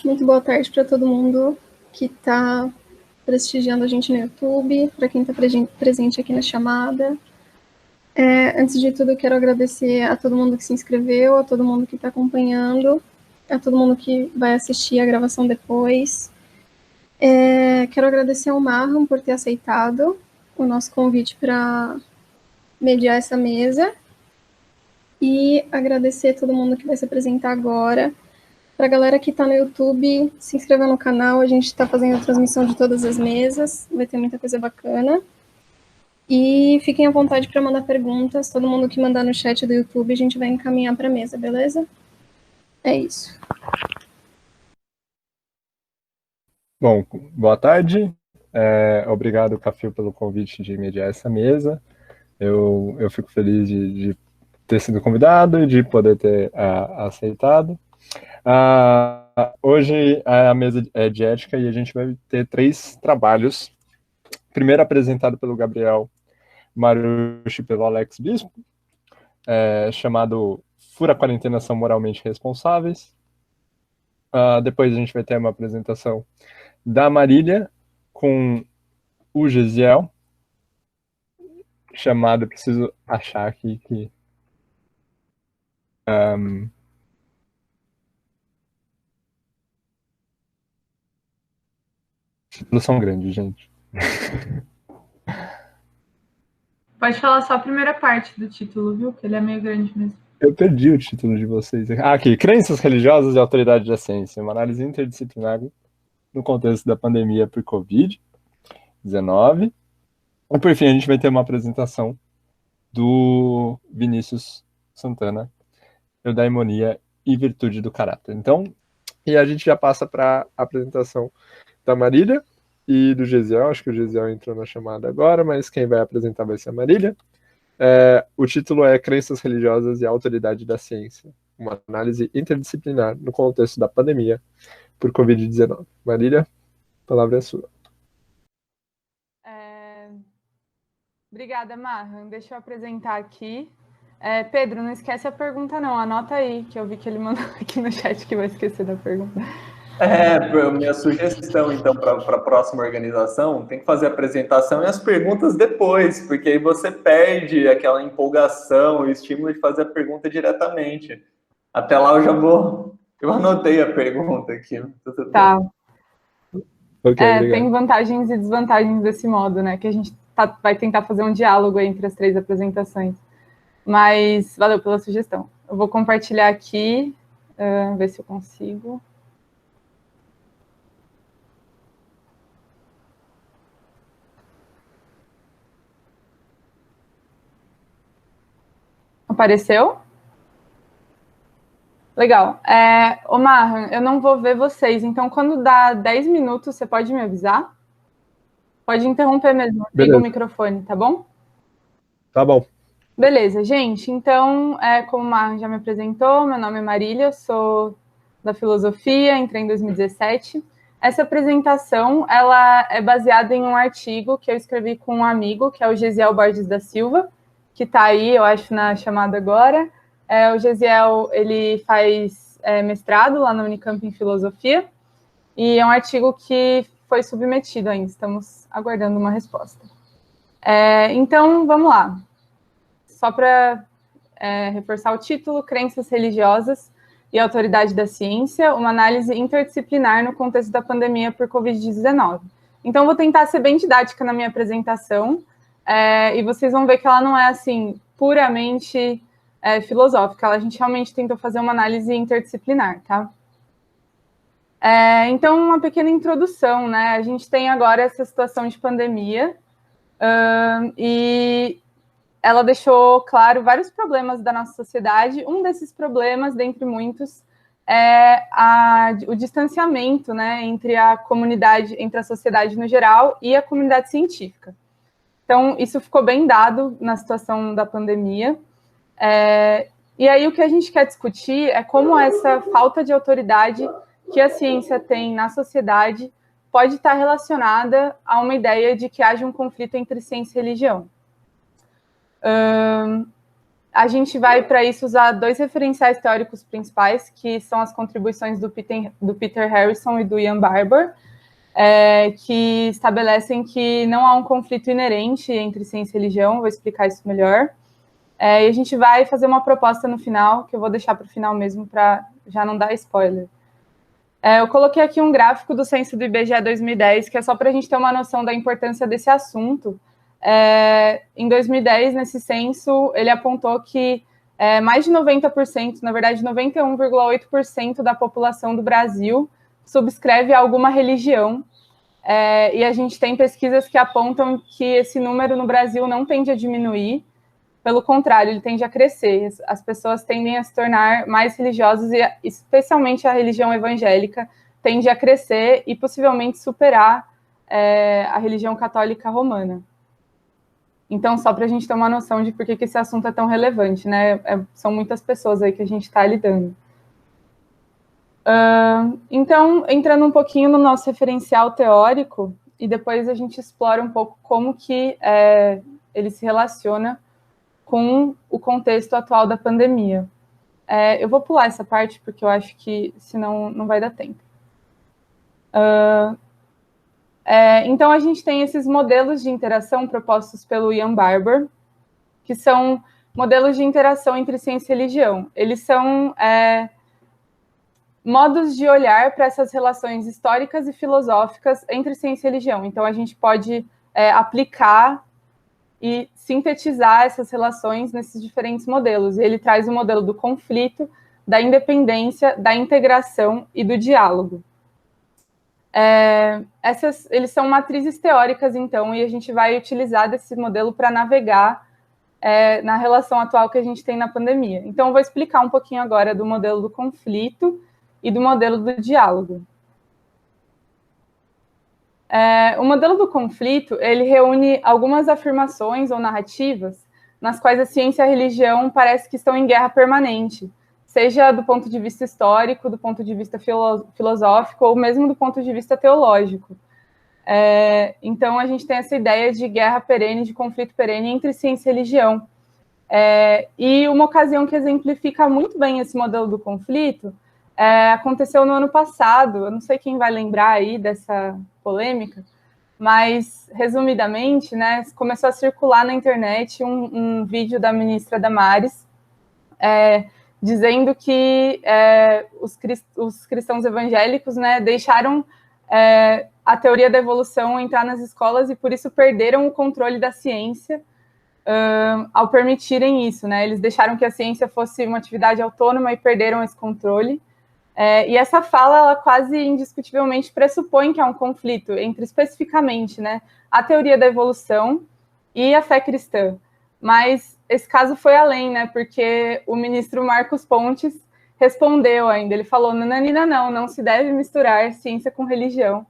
Muito boa tarde para todo mundo que está prestigiando a gente no YouTube, para quem está presente aqui na chamada. Antes de tudo, eu quero agradecer a todo mundo que se inscreveu, a todo mundo que está acompanhando, a todo mundo que vai assistir a gravação depois. Quero agradecer ao Marlon por ter aceitado o nosso convite para mediar essa mesa e agradecer a todo mundo que vai se apresentar agora. Para a galera que está no YouTube, se inscreva no canal, a gente está fazendo a transmissão de todas as mesas, vai ter muita coisa bacana. E fiquem à vontade para mandar perguntas, todo mundo que mandar no chat do YouTube, a gente vai encaminhar para a mesa, beleza? É isso. Bom, boa tarde. Obrigado, Cafio, pelo convite de mediar essa mesa. Eu fico feliz de ter sido convidado e de poder ter aceitado. Hoje a mesa é de ética e a gente vai ter 3 trabalhos. Primeiro apresentado pelo Gabriel Marucci e pelo Alex Bispo, chamado Fura a Quarentena São Moralmente Responsáveis. Depois a gente vai ter uma apresentação da Marília com o Gesiel, chamado, preciso achar aqui que... títulos são grandes, gente. Pode falar só a primeira parte do título, viu? Que ele é meio grande mesmo. Eu perdi o título de vocês. Aqui, Crenças Religiosas e Autoridade da Ciência, uma análise interdisciplinar no contexto da pandemia por Covid-19. E, por fim, a gente vai ter uma apresentação do Vinícius Santana, Eudaimonia e Virtude do Caráter. Então, e a gente já passa para a apresentação da Marília e do Gesiel. Acho que o Gesiel entrou na chamada agora, mas quem vai apresentar vai ser a Marília. O título é Crenças Religiosas e a Autoridade da Ciência, uma análise interdisciplinar no contexto da pandemia por Covid-19. Marília, a palavra é sua. Obrigada, Marran. Deixa eu apresentar aqui. Pedro, não esquece a pergunta não, anota aí, que eu vi que ele mandou aqui no chat que vai esquecer da pergunta. Minha sugestão, então, para a próxima organização, tem que fazer a apresentação e as perguntas depois, porque aí você perde aquela empolgação, o estímulo de fazer a pergunta diretamente. Até lá eu anotei a pergunta aqui. Tá. Okay, tem vantagens e desvantagens desse modo, né? Que a gente vai tentar fazer um diálogo entre as 3 apresentações. Mas valeu pela sugestão. Eu vou compartilhar aqui, ver se eu consigo. Apareceu? Legal. Marran, eu não vou ver vocês, então quando dá 10 minutos, você pode me avisar? Pode interromper mesmo, liga o microfone, tá bom? Tá bom. Beleza, gente, então, como o Marran já me apresentou, meu nome é Marília, eu sou da Filosofia, entrei em 2017. Essa apresentação, ela é baseada em um artigo que eu escrevi com um amigo, que é o Gesiel Borges da Silva, que está aí, eu acho, na chamada agora. O Gesiel, ele faz mestrado lá na Unicamp em Filosofia, e é um artigo que foi submetido ainda, estamos aguardando uma resposta. Então, vamos lá. Só para reforçar o título, Crenças Religiosas e Autoridade da Ciência, uma análise interdisciplinar no contexto da pandemia por Covid-19. Então, vou tentar ser bem didática na minha apresentação, e vocês vão ver que ela não é, assim, puramente filosófica, a gente realmente tentou fazer uma análise interdisciplinar, tá? Então, uma pequena introdução, né? A gente tem agora essa situação de pandemia, e ela deixou claro vários problemas da nossa sociedade. Um desses problemas, dentre muitos, é o distanciamento, né, entre a comunidade, entre a sociedade no geral e a comunidade científica. Então, isso ficou bem dado na situação da pandemia. E aí o que a gente quer discutir é como essa falta de autoridade que a ciência tem na sociedade pode estar relacionada a uma ideia de que haja um conflito entre ciência e religião. A gente vai, para isso, usar 2 referenciais teóricos principais, que são as contribuições do Peter Harrison e do Ian Barbour, que estabelecem que não há um conflito inerente entre ciência e religião. Vou explicar isso melhor. E a gente vai fazer uma proposta no final, que eu vou deixar para o final mesmo, para já não dar spoiler. Eu coloquei aqui um gráfico do censo do IBGE 2010, que é só para a gente ter uma noção da importância desse assunto. Em 2010, nesse censo, ele apontou que mais de 90%, na verdade 91,8% da população do Brasil subscreve a alguma religião, e a gente tem pesquisas que apontam que esse número no Brasil não tende a diminuir, pelo contrário, ele tende a crescer. As pessoas tendem a se tornar mais religiosas, e especialmente a religião evangélica tende a crescer e possivelmente superar a religião católica romana. Então, só para a gente ter uma noção de por que esse assunto é tão relevante, né? São muitas pessoas aí que a gente está lidando. Então, entrando um pouquinho no nosso referencial teórico, e depois a gente explora um pouco como que ele se relaciona com o contexto atual da pandemia. Eu vou pular essa parte, porque eu acho que senão não vai dar tempo. Então, a gente tem esses modelos de interação propostos pelo Ian Barbour, que são modelos de interação entre ciência e religião. Eles são modos de olhar para essas relações históricas e filosóficas entre ciência e religião. Então, a gente pode aplicar e sintetizar essas relações nesses diferentes modelos. E ele traz o modelo do conflito, da independência, da integração e do diálogo. Eles são matrizes teóricas, então, e a gente vai utilizar desse modelo para navegar na relação atual que a gente tem na pandemia. Então, eu vou explicar um pouquinho agora do modelo do conflito e do modelo do diálogo. O modelo do conflito, ele reúne algumas afirmações ou narrativas nas quais a ciência e a religião parece que estão em guerra permanente, seja do ponto de vista histórico, do ponto de vista filosófico, ou mesmo do ponto de vista teológico. Então, a gente tem essa ideia de guerra perene, de conflito perene entre ciência e religião. E uma ocasião que exemplifica muito bem esse modelo do conflito aconteceu no ano passado. Eu não sei quem vai lembrar aí dessa polêmica, mas, resumidamente, né, começou a circular na internet um vídeo da ministra Damares dizendo que os cristãos evangélicos, né, deixaram a teoria da evolução entrar nas escolas e, por isso, perderam o controle da ciência ao permitirem isso, né? Eles deixaram que a ciência fosse uma atividade autônoma e perderam esse controle. E essa fala, ela quase indiscutivelmente pressupõe que há um conflito entre, especificamente, né, a teoria da evolução e a fé cristã. Mas esse caso foi além, né, porque o ministro Marcos Pontes respondeu ainda. Ele falou, nananina, não se deve misturar ciência com religião.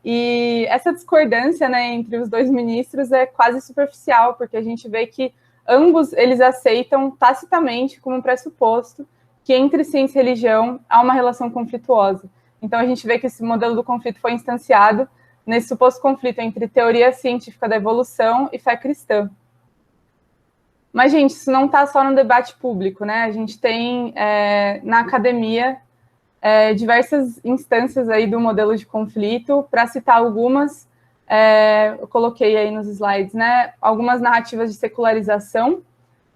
E essa discordância, né, entre os dois ministros é quase superficial, porque a gente vê que ambos eles aceitam tacitamente como pressuposto que entre ciência e religião há uma relação conflituosa. Então, a gente vê que esse modelo do conflito foi instanciado nesse suposto conflito entre teoria científica da evolução e fé cristã. Mas, gente, isso não está só no debate público, né? A gente tem, na academia, diversas instâncias aí do modelo de conflito. Para citar algumas, eu coloquei aí nos slides, né? Algumas narrativas de secularização,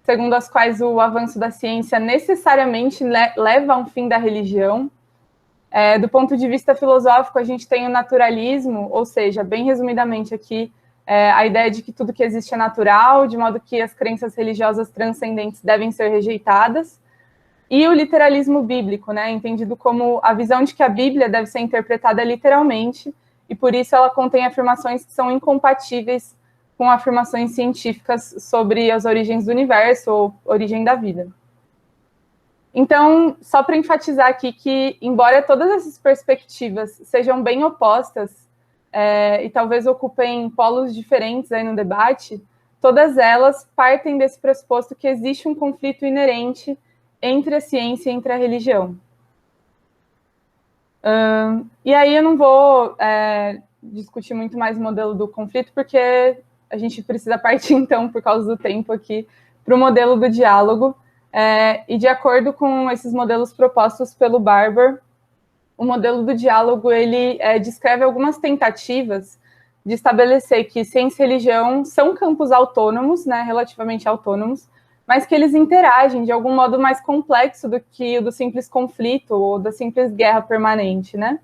segundo as quais o avanço da ciência necessariamente leva a um fim da religião. Do ponto de vista filosófico, a gente tem o naturalismo, ou seja, bem resumidamente aqui, a ideia de que tudo que existe é natural, de modo que as crenças religiosas transcendentes devem ser rejeitadas. E o literalismo bíblico, né, entendido como a visão de que a Bíblia deve ser interpretada literalmente, e por isso ela contém afirmações que são incompatíveis com afirmações científicas sobre as origens do universo ou origem da vida. Então, só para enfatizar aqui que, embora todas essas perspectivas sejam bem opostas e talvez ocupem polos diferentes aí no debate, todas elas partem desse pressuposto que existe um conflito inerente entre a ciência e entre a religião. E aí eu não vou discutir muito mais o modelo do conflito, porque a gente precisa partir, então, por causa do tempo aqui, para o modelo do diálogo, e de acordo com esses modelos propostos pelo Barbour, o modelo do diálogo ele descreve algumas tentativas de estabelecer que ciência e religião são campos autônomos, né, relativamente autônomos, mas que eles interagem de algum modo mais complexo do que o do simples conflito ou da simples guerra permanente, né?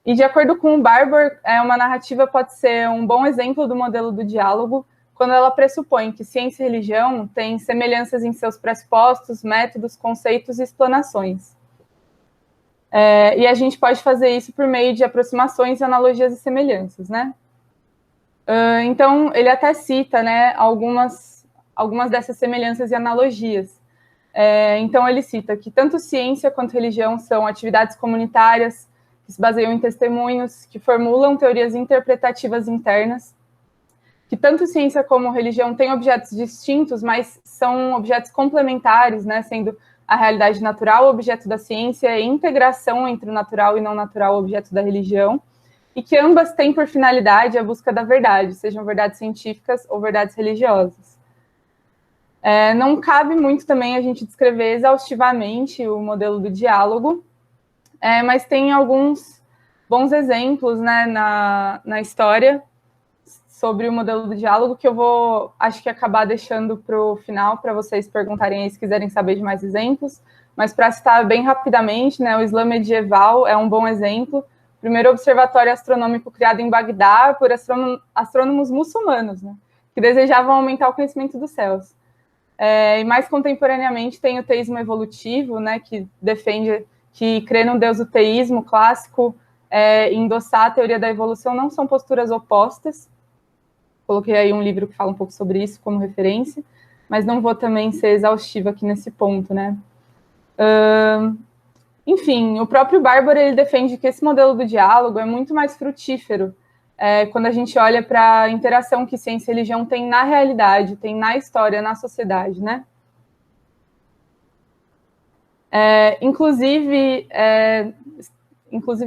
E de acordo com o Barbour, uma narrativa pode ser um bom exemplo do modelo do diálogo quando ela pressupõe que ciência e religião têm semelhanças em seus pressupostos, métodos, conceitos e explanações. E a gente pode fazer isso por meio de aproximações, analogias e semelhanças, né? Então, ele até cita, né, algumas dessas semelhanças e analogias. Então, ele cita que tanto ciência quanto religião são atividades comunitárias que se baseiam em testemunhos, que formulam teorias interpretativas internas, que tanto ciência como religião têm objetos distintos, mas são objetos complementares, né, sendo a realidade natural o objeto da ciência e integração entre o natural e não natural o objeto da religião, e que ambas têm por finalidade a busca da verdade, sejam verdades científicas ou verdades religiosas. Não cabe muito também a gente descrever exaustivamente o modelo do diálogo, mas tem alguns bons exemplos, né, na história sobre o modelo do diálogo que eu vou, acho que acabar deixando para o final, para vocês perguntarem aí se quiserem saber de mais exemplos, mas para citar bem rapidamente, né, o Islã medieval é um bom exemplo. Primeiro observatório astronômico criado em Bagdá por astrônomos muçulmanos, né, que desejavam aumentar o conhecimento dos céus. E mais contemporaneamente tem o teísmo evolutivo, né, que defende que crer no Deus do teísmo clássico e endossar a teoria da evolução não são posturas opostas. Coloquei aí um livro que fala um pouco sobre isso como referência, mas não vou também ser exaustiva aqui nesse ponto, né? Enfim, o próprio Barbour, ele defende que esse modelo do diálogo é muito mais frutífero quando a gente olha para a interação que ciência e religião tem na realidade, tem na história, na sociedade, né? Inclusive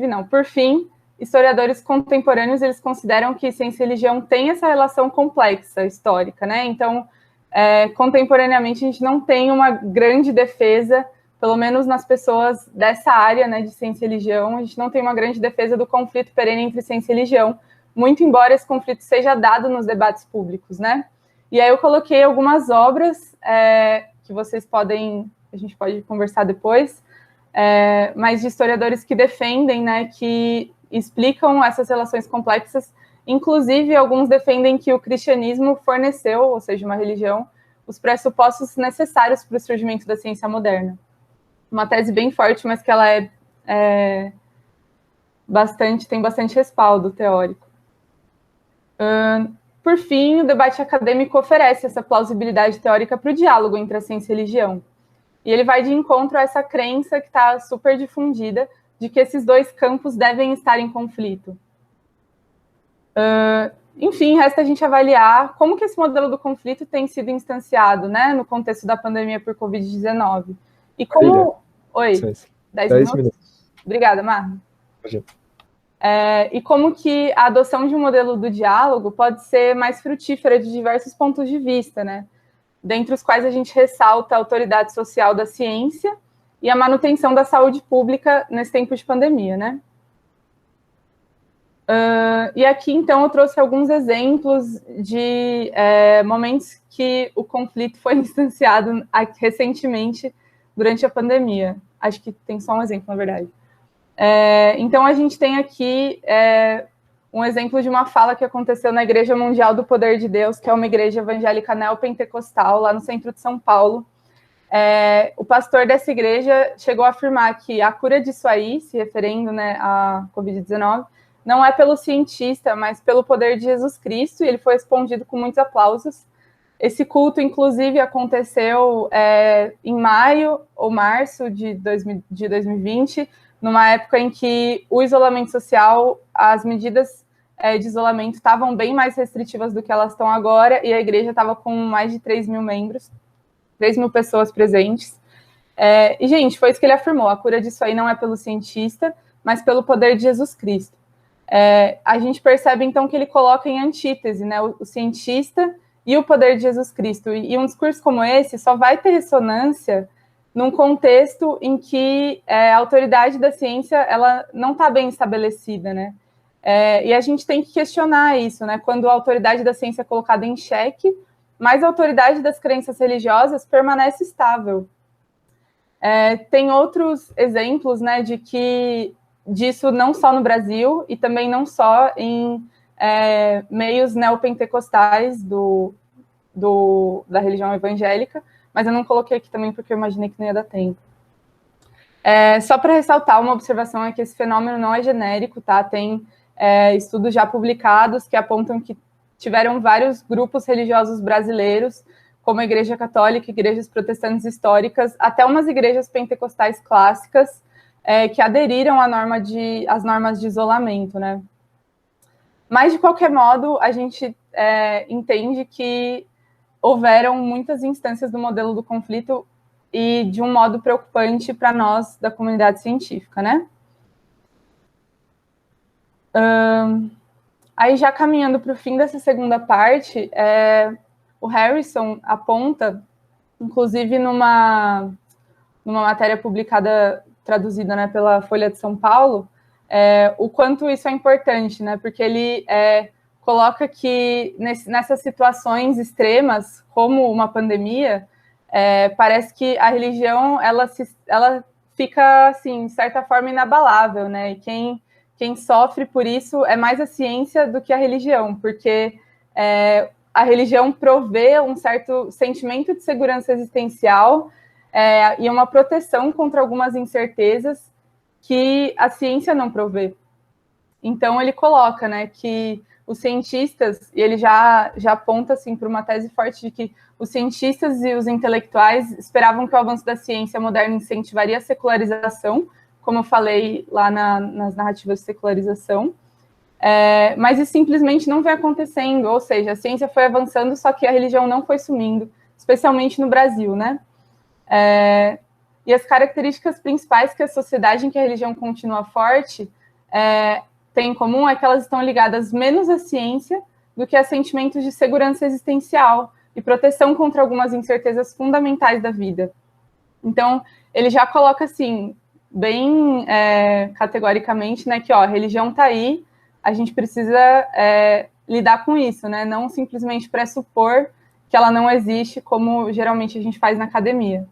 não, por fim, historiadores contemporâneos, eles consideram que ciência e religião têm essa relação complexa, histórica, né? Então, contemporaneamente, a gente não tem uma grande defesa, pelo menos nas pessoas dessa área, né, de ciência e religião, a gente não tem uma grande defesa do conflito perene entre ciência e religião, muito embora esse conflito seja dado nos debates públicos, né? E aí eu coloquei algumas obras que vocês podem, a gente pode conversar depois, mas de historiadores que defendem, né, que explicam essas relações complexas, inclusive alguns defendem que o cristianismo forneceu, ou seja, uma religião, os pressupostos necessários para o surgimento da ciência moderna. Uma tese bem forte, mas que ela tem bastante respaldo teórico. Por fim, o debate acadêmico oferece essa plausibilidade teórica para o diálogo entre a ciência e a religião. E ele vai de encontro a essa crença que está super difundida de que esses dois campos devem estar em conflito. Enfim, resta a gente avaliar como que esse modelo do conflito tem sido instanciado, né, no contexto da pandemia por Covid-19. E como... Marília. Oi, 10 minutos? Obrigada, Mar. E como que a adoção de um modelo do diálogo pode ser mais frutífera de diversos pontos de vista, né? Dentre os quais a gente ressalta a autoridade social da ciência e a manutenção da saúde pública nesse tempo de pandemia, né? E aqui, então, eu trouxe alguns exemplos de momentos que o conflito foi instanciado recentemente durante a pandemia. Acho que tem só um exemplo, na verdade. Então, a gente tem aqui um exemplo de uma fala que aconteceu na Igreja Mundial do Poder de Deus, que é uma igreja evangélica neopentecostal, lá no centro de São Paulo. O pastor dessa igreja chegou a afirmar que a cura disso aí, se referindo, né, à Covid-19, não é pelo cientista, mas pelo poder de Jesus Cristo, e ele foi respondido com muitos aplausos. Esse culto, inclusive, aconteceu em maio ou março de 2020, numa época em que o isolamento social, as medidas de isolamento estavam bem mais restritivas do que elas estão agora, e a igreja estava com mais de 3 mil membros, 3 mil pessoas presentes. E, gente, foi isso que ele afirmou, a cura disso aí não é pelo cientista, mas pelo poder de Jesus Cristo. A gente percebe, então, que ele coloca em antítese, né, o cientista e o poder de Jesus Cristo. E um discurso como esse só vai ter ressonância num contexto em que a autoridade da ciência ela não está bem estabelecida, né? E a gente tem que questionar isso, né? Quando a autoridade da ciência é colocada em xeque, mas a autoridade das crenças religiosas permanece estável. Tem outros exemplos, né, disso não só no Brasil e também não só em meios neopentecostais da religião evangélica, mas eu não coloquei aqui também porque eu imaginei que não ia dar tempo. Só para ressaltar, uma observação é que esse fenômeno não é genérico, tá? Tem estudos já publicados que apontam que tiveram vários grupos religiosos brasileiros, como a Igreja Católica, igrejas protestantes históricas, até umas igrejas pentecostais clássicas, que aderiram às normas de isolamento, né? Mas, de qualquer modo, a gente entende que houveram muitas instâncias do modelo do conflito e de um modo preocupante para nós da comunidade científica, né? Aí, já caminhando para o fim dessa segunda parte, o Harrison aponta, inclusive numa matéria publicada, traduzida, né, pela Folha de São Paulo, o quanto isso é importante, né? Porque ele coloca que nessas situações extremas, como uma pandemia, parece que a religião ela fica, assim, de certa forma, inabalável, né? E quem sofre por isso é mais a ciência do que a religião, porque a religião provê um certo sentimento de segurança existencial e uma proteção contra algumas incertezas que a ciência não provê. Então, ele coloca, né, que os cientistas, e ele já aponta assim, para uma tese forte de que os cientistas e os intelectuais esperavam que o avanço da ciência moderna incentivaria a secularização, como eu falei lá nas narrativas de secularização, mas isso simplesmente não vem acontecendo, ou seja, a ciência foi avançando, só que a religião não foi sumindo, especialmente no Brasil, né? E as características principais que a sociedade em que a religião continua forte tem em comum é que elas estão ligadas menos à ciência do que a sentimentos de segurança existencial e proteção contra algumas incertezas fundamentais da vida. Então, ele já coloca assim, bem categoricamente, né, que a religião está aí, a gente precisa lidar com isso, né, não simplesmente pressupor que ela não existe, como geralmente a gente faz na academia.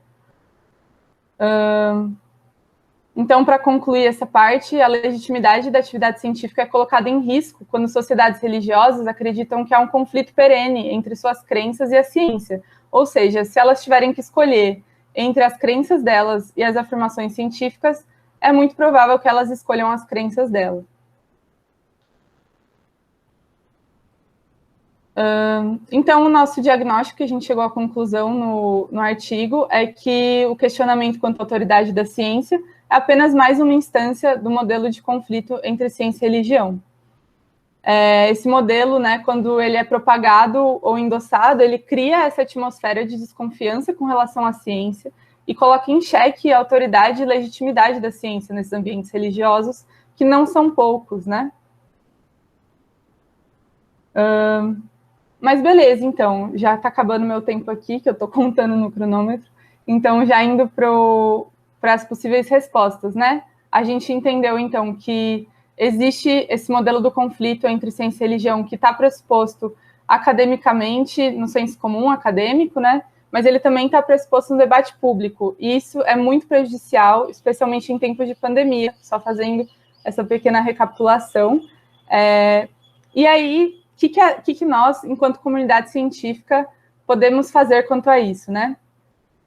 Então, para concluir essa parte, a legitimidade da atividade científica é colocada em risco quando sociedades religiosas acreditam que há um conflito perene entre suas crenças e a ciência. Ou seja, se elas tiverem que escolher entre as crenças delas e as afirmações científicas, é muito provável que elas escolham as crenças delas. Então, o nosso diagnóstico, que a gente chegou à conclusão no artigo, é que o questionamento quanto à autoridade da ciência é apenas mais uma instância do modelo de conflito entre ciência e religião. Esse modelo, né, quando ele é propagado ou endossado, ele cria essa atmosfera de desconfiança com relação à ciência e coloca em xeque a autoridade e legitimidade da ciência nesses ambientes religiosos, que não são poucos, né? Mas beleza, então, já está acabando meu tempo aqui, que eu estou contando no cronômetro, então já indo para as possíveis respostas, né? A gente entendeu, então, que existe esse modelo do conflito entre ciência e religião que está pressuposto academicamente, no senso comum acadêmico, né? Mas ele também está pressuposto no debate público, e isso é muito prejudicial, especialmente em tempos de pandemia, só fazendo essa pequena recapitulação. E aí, o que nós, enquanto comunidade científica, podemos fazer quanto a isso, né?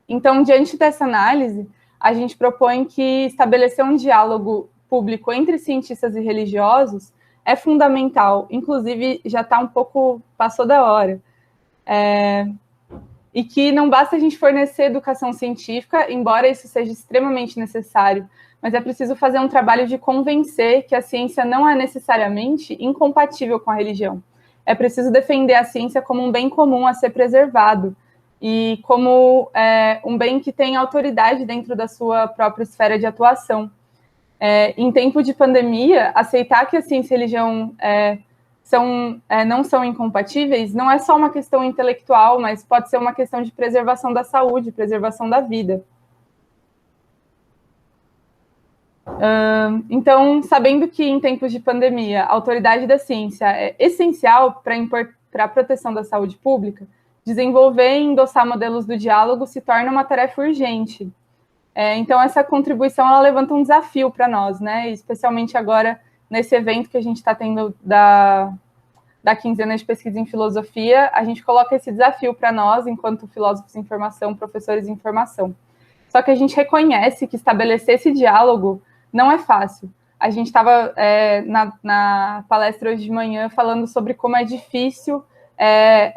Então, diante dessa análise, a gente propõe que estabelecer um diálogo público entre cientistas e religiosos é fundamental, inclusive já está um pouco, passou da hora, e que não basta a gente fornecer educação científica, embora isso seja extremamente necessário, mas é preciso fazer um trabalho de convencer que a ciência não é necessariamente incompatível com a religião. É preciso defender a ciência como um bem comum a ser preservado, e como um bem que tem autoridade dentro da sua própria esfera de atuação. Em tempo de pandemia, aceitar que a ciência e a religião não são incompatíveis, não é só uma questão intelectual, mas pode ser uma questão de preservação da saúde, preservação da vida. Então, sabendo que em tempos de pandemia, a autoridade da ciência é essencial para a proteção da saúde pública, desenvolver e endossar modelos do diálogo se torna uma tarefa urgente. Então, essa contribuição, ela levanta um desafio para nós, né? Especialmente agora, nesse evento que a gente está tendo da quinzena de pesquisa em filosofia, a gente coloca esse desafio para nós, enquanto filósofos em formação, professores em formação. Só que a gente reconhece que estabelecer esse diálogo não é fácil. A gente estava na palestra hoje de manhã falando sobre como é difícil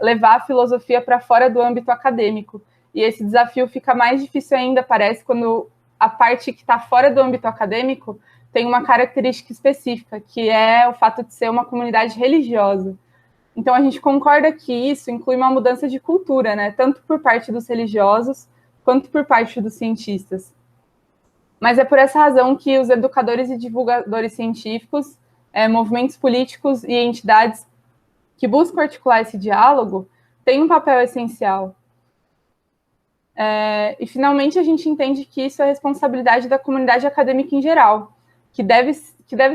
levar a filosofia para fora do âmbito acadêmico. E esse desafio fica mais difícil ainda, parece, quando a parte que está fora do âmbito acadêmico tem uma característica específica, que é o fato de ser uma comunidade religiosa. Então, a gente concorda que isso inclui uma mudança de cultura, né? Tanto por parte dos religiosos, quanto por parte dos cientistas. Mas é por essa razão que os educadores e divulgadores científicos, movimentos políticos e entidades que buscam articular esse diálogo têm um papel essencial. E, finalmente, a gente entende que isso é responsabilidade da comunidade acadêmica em geral, que deve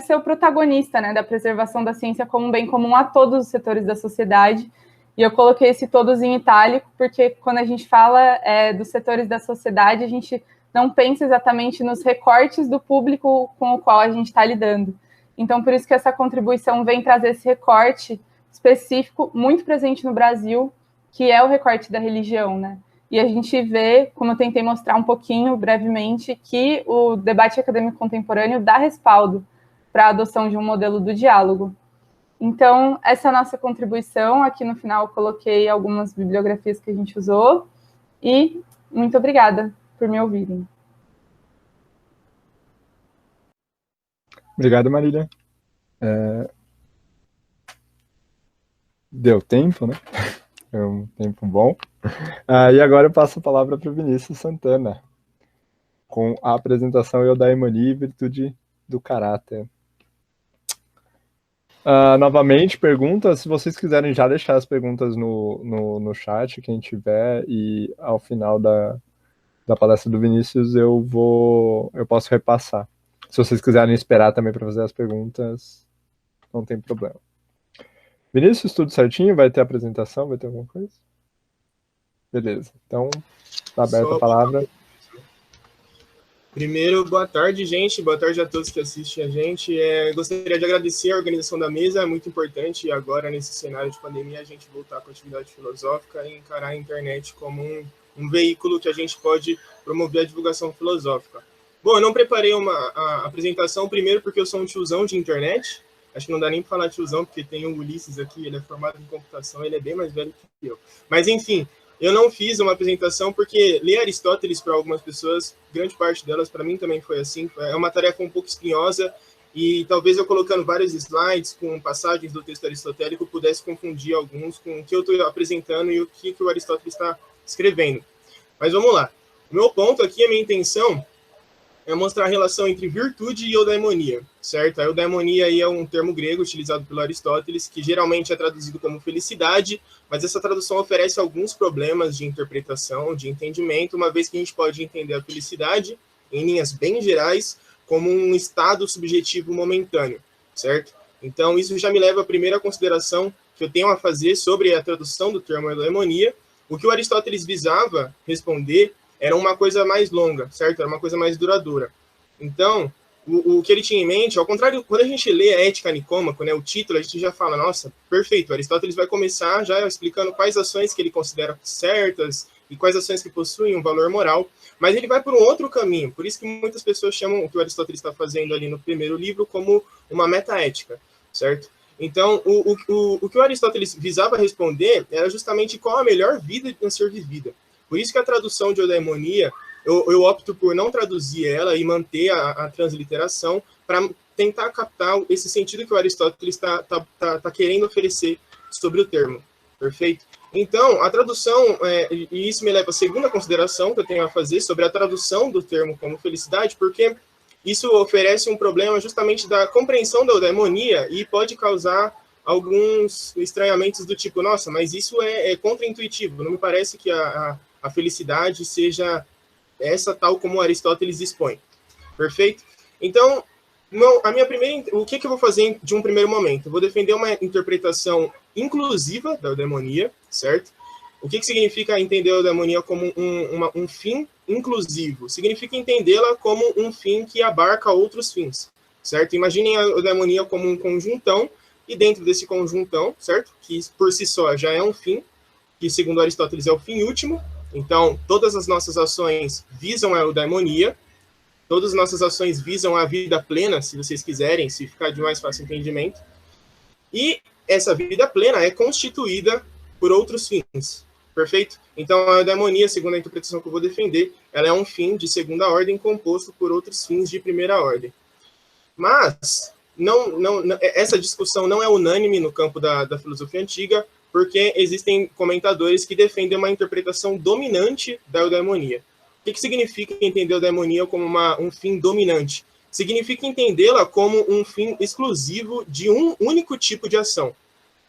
ser o protagonista, né, da preservação da ciência como um bem comum a todos os setores da sociedade. E eu coloquei esse todos em itálico, porque quando a gente fala dos setores da sociedade, a gente não pensa exatamente nos recortes do público com o qual a gente está lidando. Então, por isso que essa contribuição vem trazer esse recorte específico, muito presente no Brasil, que é o recorte da religião, né? E a gente vê, como eu tentei mostrar um pouquinho, brevemente, que o debate acadêmico contemporâneo dá respaldo para a adoção de um modelo do diálogo. Então, essa é a nossa contribuição. Aqui no final eu coloquei algumas bibliografias que a gente usou. E muito obrigada por me ouvirem. Obrigado, Marília. Deu tempo, né? É um tempo bom. E agora eu passo a palavra para o Vinícius Santana, com a apresentação Eudaimonia e Virtude do Caráter. Novamente, perguntas. Se vocês quiserem já deixar as perguntas no chat, quem tiver, e ao final da palestra do Vinícius eu posso repassar. Se vocês quiserem esperar também para fazer as perguntas, não tem problema. Vinícius, tudo certinho? Vai ter apresentação? Vai ter alguma coisa? Beleza. Então, está aberta a palavra. Primeiro, boa tarde, gente. Boa tarde a todos que assistem a gente. Gostaria de agradecer a organização da mesa. É muito importante agora, nesse cenário de pandemia, a gente voltar com a atividade filosófica e encarar a internet como um veículo que a gente pode promover a divulgação filosófica. Bom, eu não preparei a apresentação, primeiro porque eu sou um tiozão de internet. Acho que não dá nem para falar tiozão, porque tem o Ulisses aqui, ele é formado em computação, ele é bem mais velho que eu. Mas, enfim, eu não fiz uma apresentação porque ler Aristóteles para algumas pessoas, grande parte delas, para mim também foi assim, é uma tarefa um pouco espinhosa e talvez eu colocando vários slides com passagens do texto aristotélico pudesse confundir alguns com o que eu estou apresentando e o que o Aristóteles está escrevendo. Mas vamos lá. O meu ponto aqui, a minha intenção é mostrar a relação entre virtude e eudaimonia, certo? A eudaimonia aí é um termo grego utilizado pelo Aristóteles, que geralmente é traduzido como felicidade, mas essa tradução oferece alguns problemas de interpretação, de entendimento, uma vez que a gente pode entender a felicidade, em linhas bem gerais, como um estado subjetivo momentâneo, certo? Então, isso já me leva à primeira consideração que eu tenho a fazer sobre a tradução do termo eudaimonia. O que o Aristóteles visava responder era uma coisa mais longa, certo? Era uma coisa mais duradoura. Então, o que ele tinha em mente, ao contrário, quando a gente lê a Ética Nicômaco, né, o título, a gente já fala, nossa, perfeito, Aristóteles vai começar já explicando quais ações que ele considera certas e quais ações que possuem um valor moral, mas ele vai por um outro caminho, por isso que muitas pessoas chamam o que o Aristóteles está fazendo ali no primeiro livro como uma metaética, certo? Então, o que o Aristóteles visava responder era justamente qual a melhor vida a ser vivida. Por isso que a tradução de eudaimonia, eu opto por não traduzir ela e manter a transliteração para tentar captar esse sentido que o Aristóteles está querendo oferecer sobre o termo, perfeito? Então, a tradução, e isso me leva à segunda consideração que eu tenho a fazer sobre a tradução do termo como felicidade, porque isso oferece um problema justamente da compreensão da eudaimonia e pode causar alguns estranhamentos do tipo, nossa, mas isso é contraintuitivo, não me parece que a felicidade seja essa tal como Aristóteles expõe. Perfeito? Então, o que eu vou fazer de um primeiro momento? Eu vou defender uma interpretação inclusiva da eudemonia, certo? O que significa entender a eudemonia como um fim inclusivo? Significa entendê-la como um fim que abarca outros fins, certo? Imaginem a eudemonia como um conjuntão, e dentro desse conjuntão, certo? Que por si só já é um fim, que segundo Aristóteles é o fim último. Então, todas as nossas ações visam a eudaimonia, todas as nossas ações visam a vida plena, se vocês quiserem, se ficar de mais fácil entendimento. E essa vida plena é constituída por outros fins, perfeito? Então, a eudaimonia, segundo a interpretação que eu vou defender, ela é um fim de segunda ordem composto por outros fins de primeira ordem. Mas essa discussão não é unânime no campo da filosofia antiga, porque existem comentadores que defendem uma interpretação dominante da eudaimonia. O que significa entender a eudaimonia como um fim dominante? Significa entendê-la como um fim exclusivo de um único tipo de ação,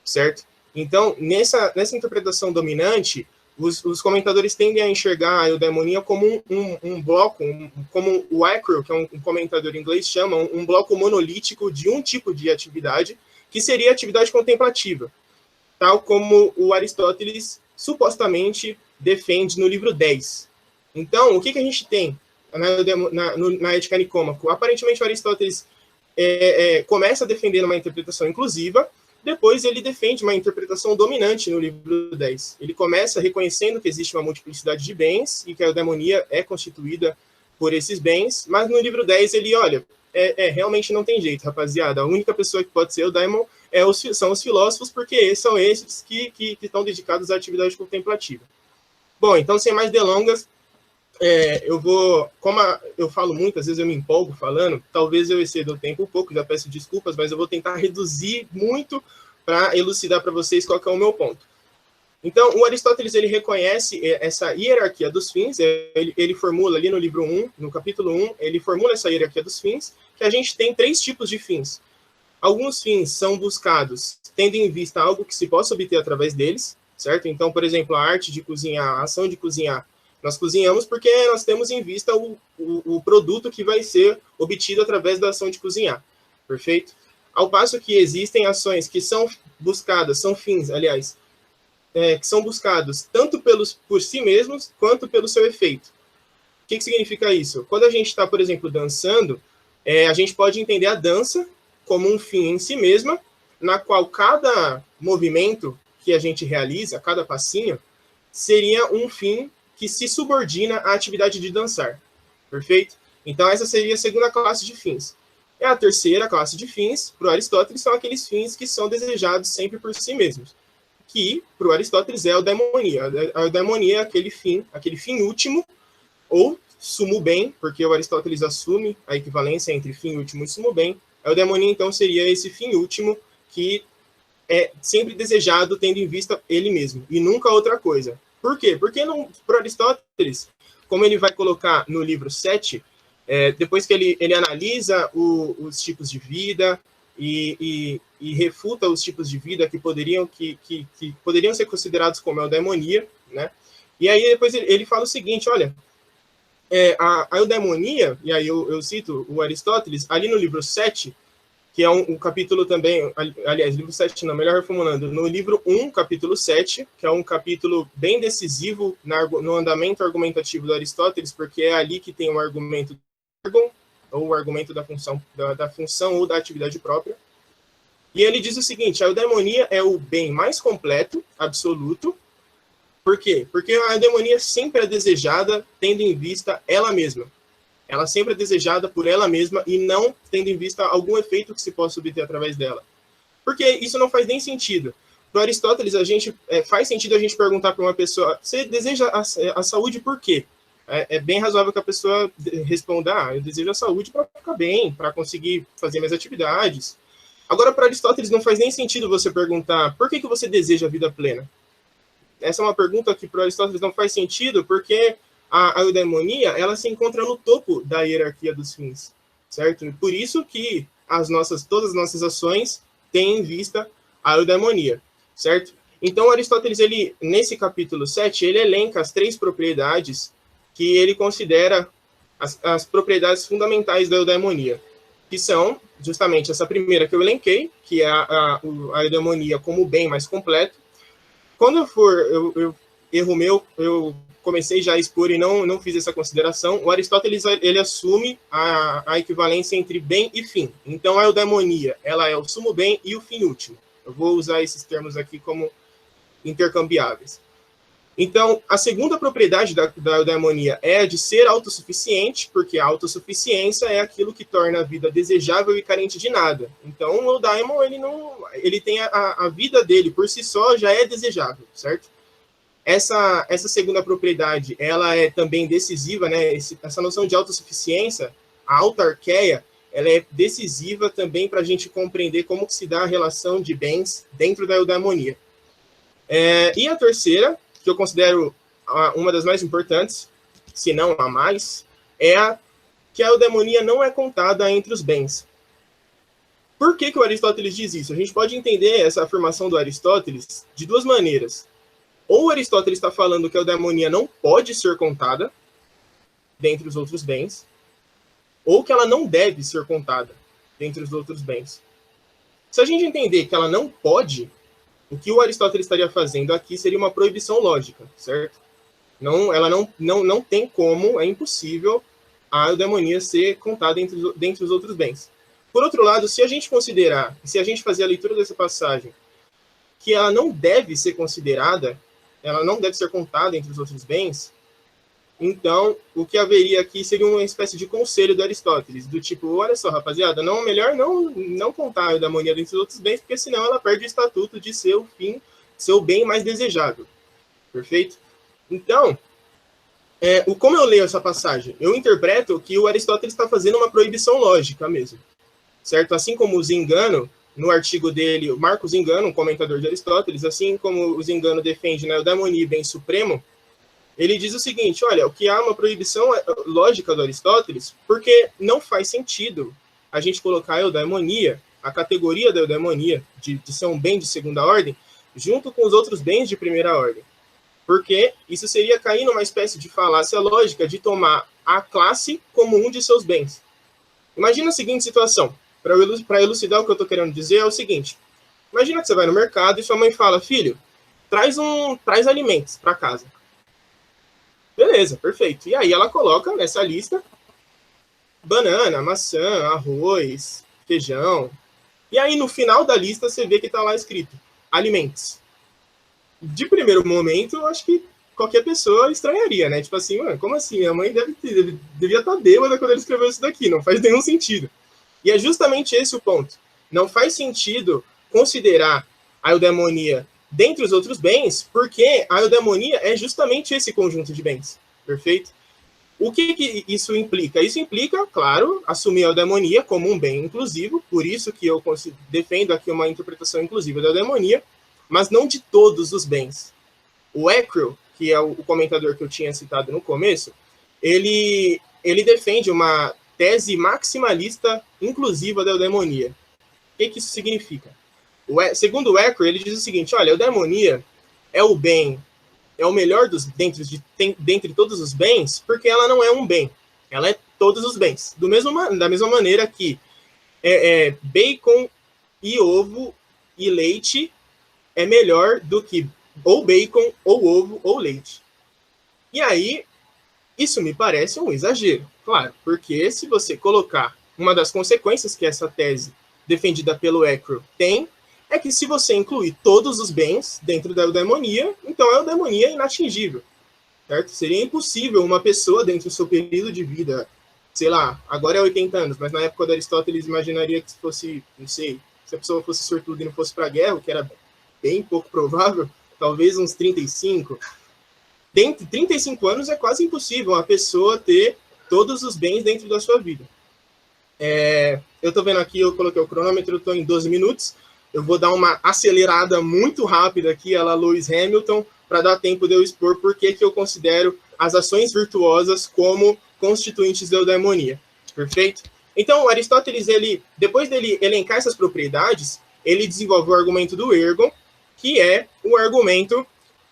certo? Então, nessa interpretação dominante, os comentadores tendem a enxergar a eudaimonia como um bloco, como o Ackrell, que é um comentador inglês, chama um bloco monolítico de um tipo de atividade, que seria a atividade contemplativa, tal como o Aristóteles supostamente defende no livro 10. Então, o que a gente tem na Ética Nicômaco? Aparentemente, o Aristóteles começa defendendo uma interpretação inclusiva, depois ele defende uma interpretação dominante no livro 10. Ele começa reconhecendo que existe uma multiplicidade de bens e que a eudaimonia é constituída por esses bens, mas no livro 10 ele, olha, realmente não tem jeito, rapaziada. A única pessoa que pode ser eudaimon são os filósofos, porque são esses que estão dedicados à atividade contemplativa. Bom, então, sem mais delongas, como eu falo muito, às vezes eu me empolgo falando, talvez eu exceda o tempo um pouco, já peço desculpas, mas eu vou tentar reduzir muito para elucidar para vocês qual que é o meu ponto. Então, o Aristóteles, ele reconhece essa hierarquia dos fins, ele formula ali no livro 1, no capítulo 1, ele formula essa hierarquia dos fins, que a gente tem 3 tipos de fins. Alguns fins são buscados tendo em vista algo que se possa obter através deles, certo? Então, por exemplo, a arte de cozinhar, a ação de cozinhar, nós cozinhamos porque nós temos em vista o produto que vai ser obtido através da ação de cozinhar, perfeito? Ao passo que existem ações que são buscadas, são fins, aliás, que são buscados tanto por si mesmos, quanto pelo seu efeito. O que significa isso? Quando a gente está, por exemplo, dançando, a gente pode entender a dança como um fim em si mesma, na qual cada movimento que a gente realiza, cada passinho, seria um fim que se subordina à atividade de dançar, perfeito? Então, essa seria a segunda classe de fins. E a terceira classe de fins, para o Aristóteles, são aqueles fins que são desejados sempre por si mesmos, que, para o Aristóteles, é a eudaimonia. A eudaimonia é aquele fim último, ou sumo bem, porque o Aristóteles assume a equivalência entre fim último e sumo bem. A eudaimonia, então, seria esse fim último que é sempre desejado tendo em vista ele mesmo, e nunca outra coisa. Por quê? Porque para Aristóteles, como ele vai colocar no livro 7, depois que ele analisa os tipos de vida e refuta os tipos de vida que poderiam ser considerados como eudaimonia, né? E aí depois ele fala o seguinte, olha, a eudaimonia, e aí eu cito o Aristóteles, ali no livro 7, que é um capítulo também, aliás, livro 7 não, melhor reformulando, no livro 1, capítulo 7, que é um capítulo bem decisivo no andamento argumentativo do Aristóteles, porque é ali que tem o argumento do órgão, ou o argumento da função ou da atividade própria. E ele diz o seguinte, a eudaimonia é o bem mais completo, absoluto. Por quê? Porque a eudaimonia sempre é desejada tendo em vista ela mesma. Ela sempre é desejada por ela mesma e não tendo em vista algum efeito que se possa obter através dela. Porque isso não faz nem sentido. Para Aristóteles, faz sentido a gente perguntar para uma pessoa, você deseja a saúde por quê? É bem razoável que a pessoa responda, eu desejo a saúde para ficar bem, para conseguir fazer minhas atividades. Agora, para Aristóteles, não faz nem sentido você perguntar, por que você deseja a vida plena? Essa é uma pergunta que para Aristóteles não faz sentido, porque a eudaimonia, ela se encontra no topo da hierarquia dos fins, certo? E por isso que todas as nossas ações têm em vista a eudaimonia, certo? Então, Aristóteles, ele, nesse capítulo 7, ele elenca as 3 propriedades que ele considera as propriedades fundamentais da eudaimonia, que são justamente essa primeira que eu elenquei, que é a eudaimonia como bem mais completo. Quando erro meu, eu comecei já a expor e não fiz essa consideração. O Aristóteles, ele assume a equivalência entre bem e fim. Então, a eudaimonia, ela é o sumo bem e o fim último. Eu vou usar esses termos aqui como intercambiáveis. Então, a segunda propriedade da eudaimonia é a de ser autossuficiente, porque a autossuficiência é aquilo que torna a vida desejável e carente de nada. Então, o eudaimon, ele tem a vida dele por si só já é desejável, certo? Essa segunda propriedade, ela é também decisiva, né? Essa noção de autossuficiência, a autarqueia, ela é decisiva também para a gente compreender como que se dá a relação de bens dentro da eudaimonia. E a terceira, que eu considero uma das mais importantes, se não a mais, é que a eudaimonia não é contada entre os bens. Por que o Aristóteles diz isso? A gente pode entender essa afirmação do Aristóteles de 2 maneiras. Ou o Aristóteles está falando que a eudaimonia não pode ser contada dentre os outros bens, ou que ela não deve ser contada dentre os outros bens. Se a gente entender que ela não pode, o que o Aristóteles estaria fazendo aqui seria uma proibição lógica, certo? Ela não tem como, é impossível a eudaimonia ser contada dentre os outros bens. Por outro lado, se a gente considerar, se a gente fazer a leitura dessa passagem, que ela não deve ser considerada, ela não deve ser contada entre os outros bens, então o que haveria aqui seria uma espécie de conselho do Aristóteles, do tipo, olha só, rapaziada, melhor não contar a eudaimonia dentre os outros bens, porque senão ela perde o estatuto de ser o fim, ser o bem mais desejável. Perfeito? Então, como eu leio essa passagem? Eu interpreto que o Aristóteles está fazendo uma proibição lógica mesmo, certo? Assim como o Zingano, no artigo dele, o Marco Zingano, um comentador de Aristóteles, assim como o Zingano defende na eudaimonia bem supremo, ele diz o seguinte, olha, o que há uma proibição lógica do Aristóteles, porque não faz sentido a gente colocar a eudaimonia, a categoria da eudaimonia, de ser um bem de segunda ordem, junto com os outros bens de primeira ordem. Porque isso seria cair numa espécie de falácia lógica de tomar a classe como um de seus bens. Imagina a seguinte situação, para elucidar o que eu estou querendo dizer, é o seguinte, imagina que você vai no mercado e sua mãe fala, filho, traz alimentos para casa. Beleza, perfeito. E aí ela coloca nessa lista banana, maçã, arroz, feijão. E aí no final da lista você vê que está lá escrito alimentos. De primeiro momento, eu acho que qualquer pessoa estranharia, né? Tipo assim, mano, como assim? A mãe devia estar bêbada quando ele escreveu isso daqui. Não faz nenhum sentido. E é justamente esse o ponto. Não faz sentido considerar a eudaimonia dentre os outros bens, porque a eudaimonia é justamente esse conjunto de bens, perfeito? O que isso implica? Isso implica, claro, assumir a eudaimonia como um bem inclusivo, por isso que eu defendo aqui uma interpretação inclusiva da eudaimonia, mas não de todos os bens. O Eccles, que é o comentador que eu tinha citado no começo, ele defende uma tese maximalista inclusiva da eudaimonia. O que isso significa? Segundo o Eccles, ele diz o seguinte, olha, a eudaimonia é o bem, é o melhor dentre todos os bens, porque ela não é um bem, ela é todos os bens. Da mesma maneira que bacon e ovo e leite é melhor do que ou bacon, ou ovo, ou leite. E aí, isso me parece um exagero, claro, porque se você colocar uma das consequências que essa tese defendida pelo Eccles tem, é que se você incluir todos os bens dentro da eudaimonia, então a eudaimonia é inatingível, certo? Seria impossível uma pessoa dentro do seu período de vida, sei lá, agora é 80 anos, mas na época de Aristóteles imaginaria que fosse, não sei, se a pessoa fosse sortuda e não fosse para a guerra, o que era bem pouco provável, talvez uns 35. Dentro de 35 anos é quase impossível uma pessoa ter todos os bens dentro da sua vida. Eu estou vendo aqui, eu coloquei o cronômetro, eu estou em 12 minutos, eu vou dar uma acelerada muito rápida aqui, a la Lewis Hamilton, para dar tempo de eu expor por que eu considero as ações virtuosas como constituintes da eudaimonia. Perfeito? Então, Aristóteles, depois dele elencar essas propriedades, ele desenvolve o argumento do ergon, que é o argumento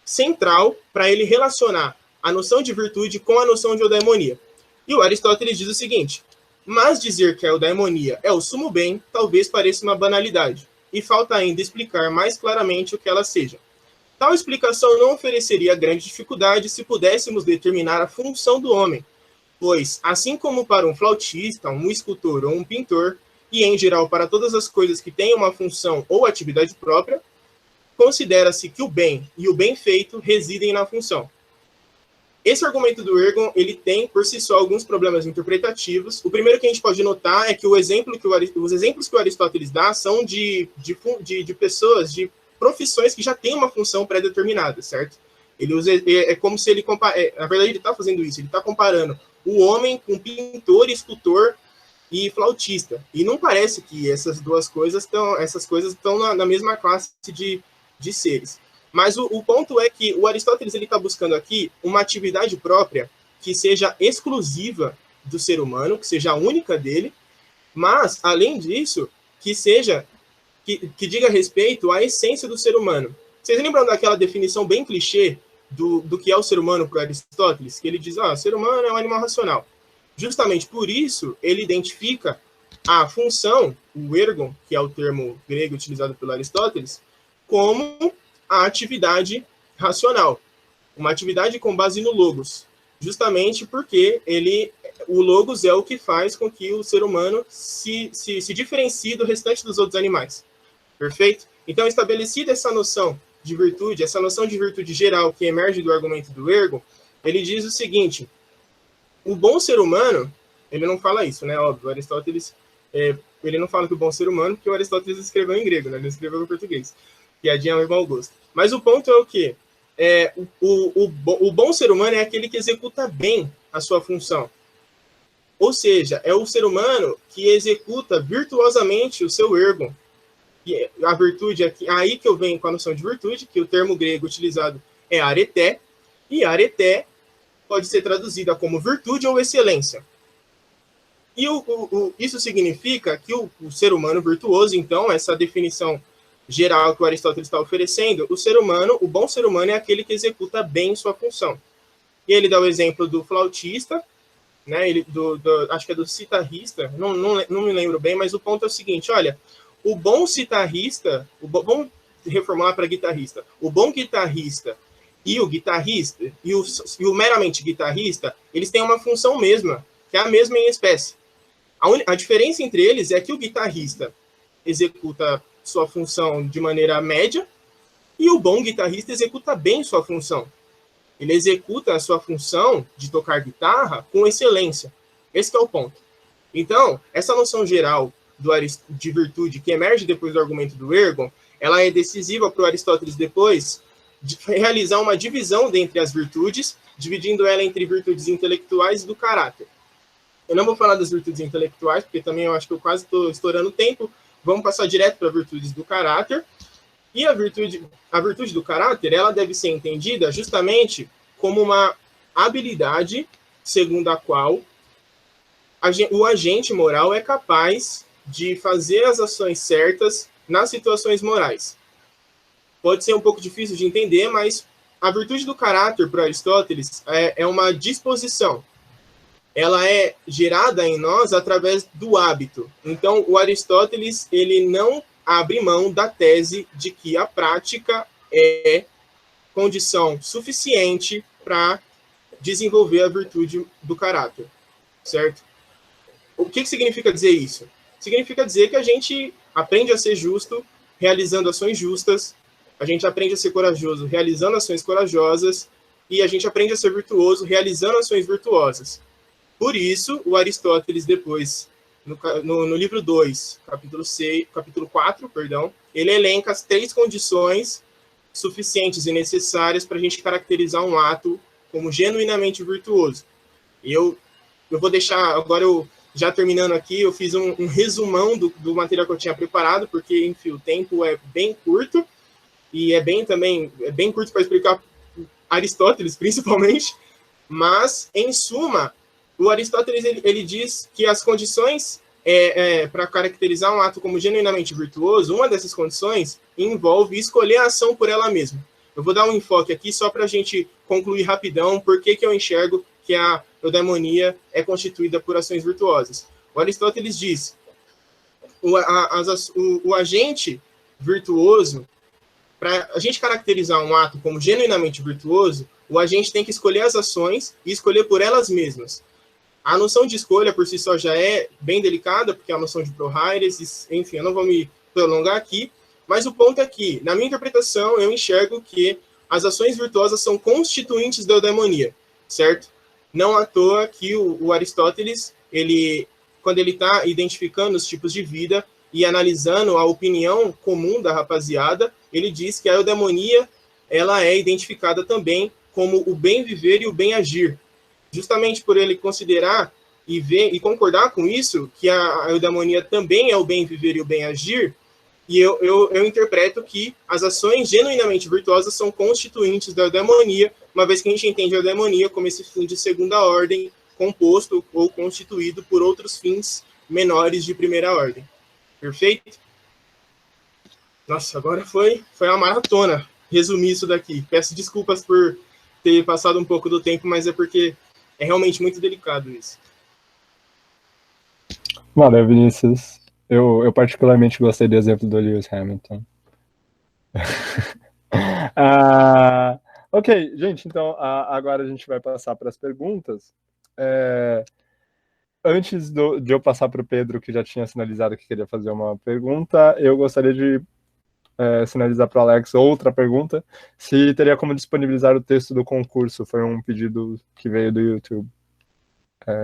central para ele relacionar a noção de virtude com a noção de eudaimonia. E o Aristóteles diz o seguinte: mas dizer que a eudaimonia é o sumo bem talvez pareça uma banalidade, e falta ainda explicar mais claramente o que ela seja. Tal explicação não ofereceria grande dificuldade se pudéssemos determinar a função do homem, pois, assim como para um flautista, um escultor ou um pintor, e em geral para todas as coisas que têm uma função ou atividade própria, considera-se que o bem e o bem feito residem na função. Esse argumento do ergon, ele tem, por si só, alguns problemas interpretativos. O primeiro que a gente pode notar é que os exemplos que o Aristóteles dá são de pessoas, de profissões que já têm uma função pré-determinada, certo? Ele usa, é como se ele na verdade ele está fazendo isso, ele está comparando o homem com pintor, escultor e flautista. E não parece que essas duas coisas estão na mesma classe de seres. Mas o ponto é que o Aristóteles está buscando aqui uma atividade própria que seja exclusiva do ser humano, que seja a única dele, mas, além disso, que diga respeito à essência do ser humano. Vocês lembram daquela definição bem clichê do que é o ser humano para Aristóteles? Que ele diz, o ser humano é um animal racional. Justamente por isso, ele identifica a função, o ergon, que é o termo grego utilizado pelo Aristóteles, como a atividade racional, uma atividade com base no logos, justamente porque o logos é o que faz com que o ser humano se diferencie do restante dos outros animais. Perfeito? Então, estabelecida essa noção de virtude geral que emerge do argumento do ergon, ele diz o seguinte: o bom ser humano, ele não fala isso, né? Óbvio, Aristóteles, ele não fala que o bom ser humano, porque o Aristóteles escreveu em grego, né? Ele escreveu em português. Piadinha ao mau gosto. Mas o ponto é o quê? O bom ser humano é aquele que executa bem a sua função. Ou seja, é o ser humano que executa virtuosamente o seu ergon. E a virtude, aí que eu venho com a noção de virtude, que o termo grego utilizado é areté, e areté pode ser traduzida como virtude ou excelência. E isso significa que o ser humano virtuoso, então, essa definição geral que o Aristóteles está oferecendo, o bom ser humano é aquele que executa bem sua função. E ele dá o exemplo do flautista, né, acho que é do citarrista, não me lembro bem, mas o ponto é o seguinte: olha, o bom citarrista, vamos reformular para guitarrista, o bom guitarrista e o guitarrista, e o meramente guitarrista, eles têm uma função mesma, que é a mesma em espécie. A diferença entre eles é que o guitarrista executa sua função de maneira média, e o bom guitarrista executa bem sua função. Ele executa a sua função de tocar guitarra com excelência. Esse que é o ponto. Então, essa noção geral de virtude que emerge depois do argumento do ergon, ela é decisiva para o Aristóteles depois de realizar uma divisão dentre as virtudes, dividindo ela entre virtudes intelectuais e do caráter. Eu não vou falar das virtudes intelectuais, porque também eu acho que eu quase estou estourando o tempo. Vamos passar direto para virtudes do caráter. E a virtude do caráter, ela deve ser entendida justamente como uma habilidade segundo a qual o agente moral é capaz de fazer as ações certas nas situações morais. Pode ser um pouco difícil de entender, mas a virtude do caráter, para Aristóteles, é uma disposição. Ela é gerada em nós através do hábito. Então, o Aristóteles, ele não abre mão da tese de que a prática é condição suficiente para desenvolver a virtude do caráter, certo? O que significa dizer isso? Significa dizer que a gente aprende a ser justo realizando ações justas, a gente aprende a ser corajoso realizando ações corajosas, e a gente aprende a ser virtuoso realizando ações virtuosas. Por isso, o Aristóteles, depois, no livro 2, capítulo 4, ele elenca as 3 condições suficientes e necessárias para a gente caracterizar um ato como genuinamente virtuoso. E eu vou deixar, agora já terminando aqui, eu fiz um resumão do material que eu tinha preparado, porque, enfim, o tempo é bem curto, e é bem curto para explicar Aristóteles, principalmente, mas, em suma, o Aristóteles ele diz que as condições para caracterizar um ato como genuinamente virtuoso, uma dessas condições envolve escolher a ação por ela mesma. Eu vou dar um enfoque aqui só para a gente concluir rapidão por que eu enxergo que a eudaimonia é constituída por ações virtuosas. O Aristóteles diz, o agente virtuoso, para a gente caracterizar um ato como genuinamente virtuoso, o agente tem que escolher as ações e escolher por elas mesmas. A noção de escolha por si só já é bem delicada, porque é a noção de prohires, enfim, eu não vou me prolongar aqui, mas o ponto é que, na minha interpretação, eu enxergo que as ações virtuosas são constituintes da eudaimonia, certo? Não à toa que o Aristóteles, quando ele está identificando os tipos de vida e analisando a opinião comum da rapaziada, ele diz que a eudaimonia ela é identificada também como o bem viver e o bem agir. Justamente por ele considerar e ver e concordar com isso, que a eudaimonia também é o bem viver e o bem agir, e eu interpreto que as ações genuinamente virtuosas são constituintes da eudaimonia, uma vez que a gente entende a eudaimonia como esse fim de segunda ordem, composto ou constituído por outros fins menores de primeira ordem. Perfeito? Nossa, agora foi uma maratona resumir isso daqui. Peço desculpas por ter passado um pouco do tempo, mas é porque é realmente muito delicado isso. Valeu, Vinícius. Eu particularmente gostei do exemplo do Lewis Hamilton. Ok, gente, então agora a gente vai passar para as perguntas. Antes de eu passar para o Pedro, que já tinha sinalizado que queria fazer uma pergunta, eu gostaria de sinalizar para o Alex outra pergunta, se teria como disponibilizar o texto do concurso. Foi um pedido que veio do YouTube.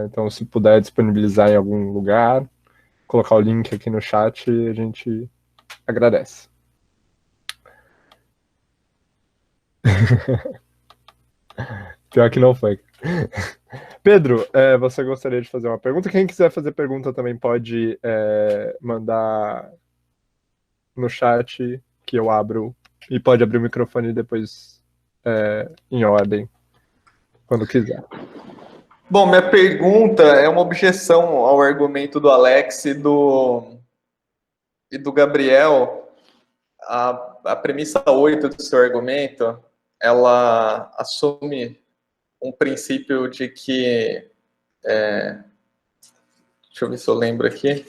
Então, se puder disponibilizar em algum lugar, colocar o link aqui no chat, a gente agradece. Pior que não foi. Pedro, você gostaria de fazer uma pergunta? Quem quiser fazer pergunta também pode mandar no chat, que eu abro, e pode abrir o microfone depois em ordem, quando quiser. Bom, minha pergunta é uma objeção ao argumento do Alex e do Gabriel. A premissa 8 do seu argumento, ela assume um princípio de que... deixa eu ver se eu lembro aqui.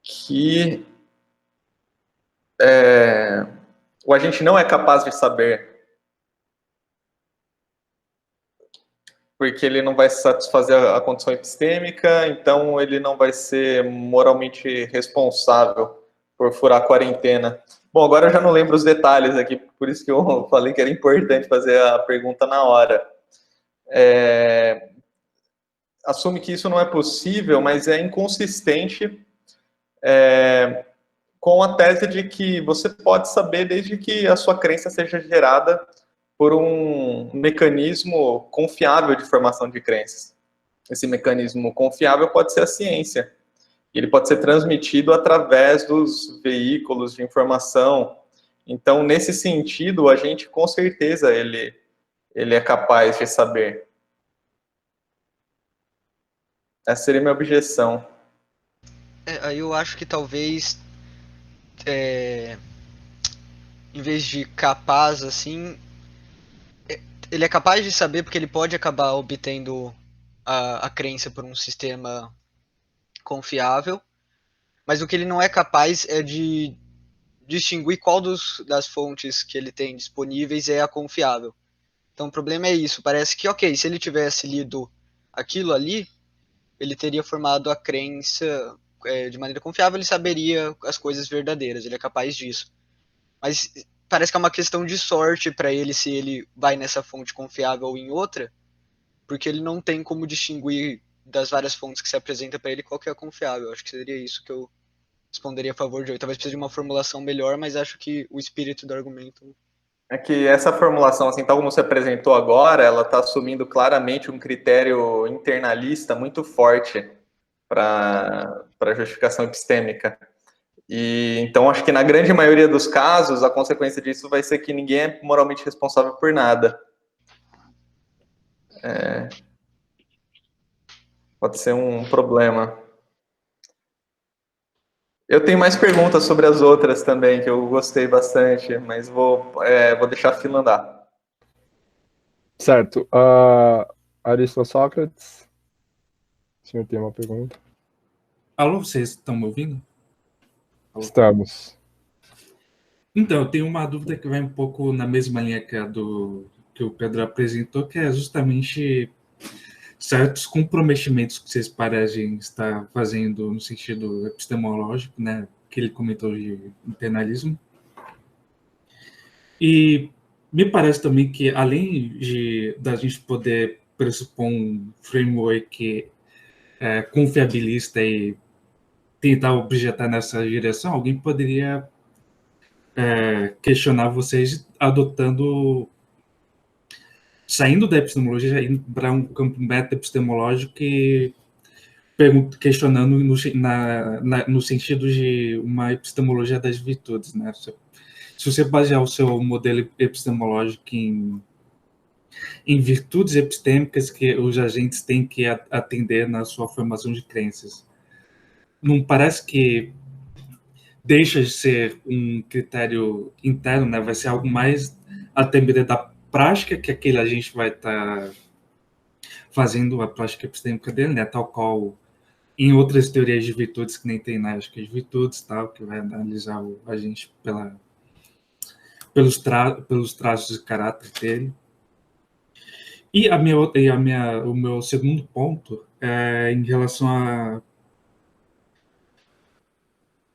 Que o agente não é capaz de saber, porque ele não vai satisfazer a condição epistêmica, então ele não vai ser moralmente responsável por furar a quarentena. Bom, agora eu já não lembro os detalhes aqui, por isso que eu falei que era importante fazer a pergunta na hora. Assume que isso não é possível, mas é inconsistente com a tese de que você pode saber desde que a sua crença seja gerada por um mecanismo confiável de formação de crenças. Esse mecanismo confiável pode ser a ciência. Ele pode ser transmitido através dos veículos de informação. Então, nesse sentido, a gente, com certeza, ele é capaz de saber. Essa seria a minha objeção. Aí eu acho que talvez, em vez de capaz, assim, ele é capaz de saber porque ele pode acabar obtendo a crença por um sistema confiável, mas o que ele não é capaz é de distinguir qual das fontes que ele tem disponíveis é a confiável. Então o problema é isso, parece que, ok, se ele tivesse lido aquilo ali, ele teria formado a crença de maneira confiável, ele saberia as coisas verdadeiras, ele é capaz disso. Mas parece que é uma questão de sorte para ele se ele vai nessa fonte confiável ou em outra, porque ele não tem como distinguir das várias fontes que se apresenta para ele qual que é a confiável. Acho que seria isso que eu responderia a favor de hoje. Talvez precise de uma formulação melhor, mas acho que o espírito do argumento... É que essa formulação, assim, tal como você apresentou agora, ela está assumindo claramente um critério internalista muito forte para a justificação epistêmica. E então acho que na grande maioria dos casos a consequência disso vai ser que ninguém é moralmente responsável por nada. Pode ser um problema. Eu tenho mais perguntas sobre as outras também, que eu gostei bastante, mas vou deixar a fila andar. Certo. Sócrates, o senhor tem uma pergunta? Alô, vocês estão me ouvindo? Alô? Estamos. Então, eu tenho uma dúvida que vai um pouco na mesma linha que a que o Pedro apresentou, que é justamente certos comprometimentos que vocês parecem estar fazendo no sentido epistemológico, né, que ele comentou de internalismo. E me parece também que, além da gente poder pressupor um framework confiabilista e tentar objetar nessa direção, alguém poderia questionar vocês saindo da epistemologia, indo para um campo meta-epistemológico e questionando no sentido de uma epistemologia das virtudes, né? Se você basear o seu modelo epistemológico em virtudes epistêmicas que os agentes têm que atender na sua formação de crenças, não parece que deixa de ser um critério interno, né? Vai ser algo mais a depender da prática que aquele agente vai estar fazendo, a prática epistêmica dele, né? Tal qual em outras teorias de virtudes que nem tem na acho que as virtudes, tal, que vai analisar o agente pelos traços de caráter dele. E o meu segundo ponto é em relação a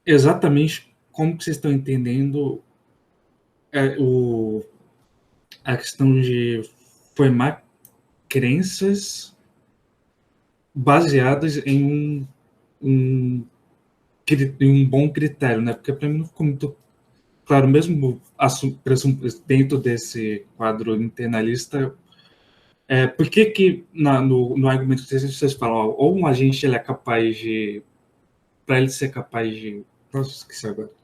exatamente como que vocês estão entendendo a questão de formar crenças baseadas em um bom critério, né? Porque para mim não ficou muito claro, mesmo dentro desse quadro internalista, por que no argumento que vocês falam, ó, ou um agente ele é capaz de, para ele ser capaz de, nossa, esqueci agora.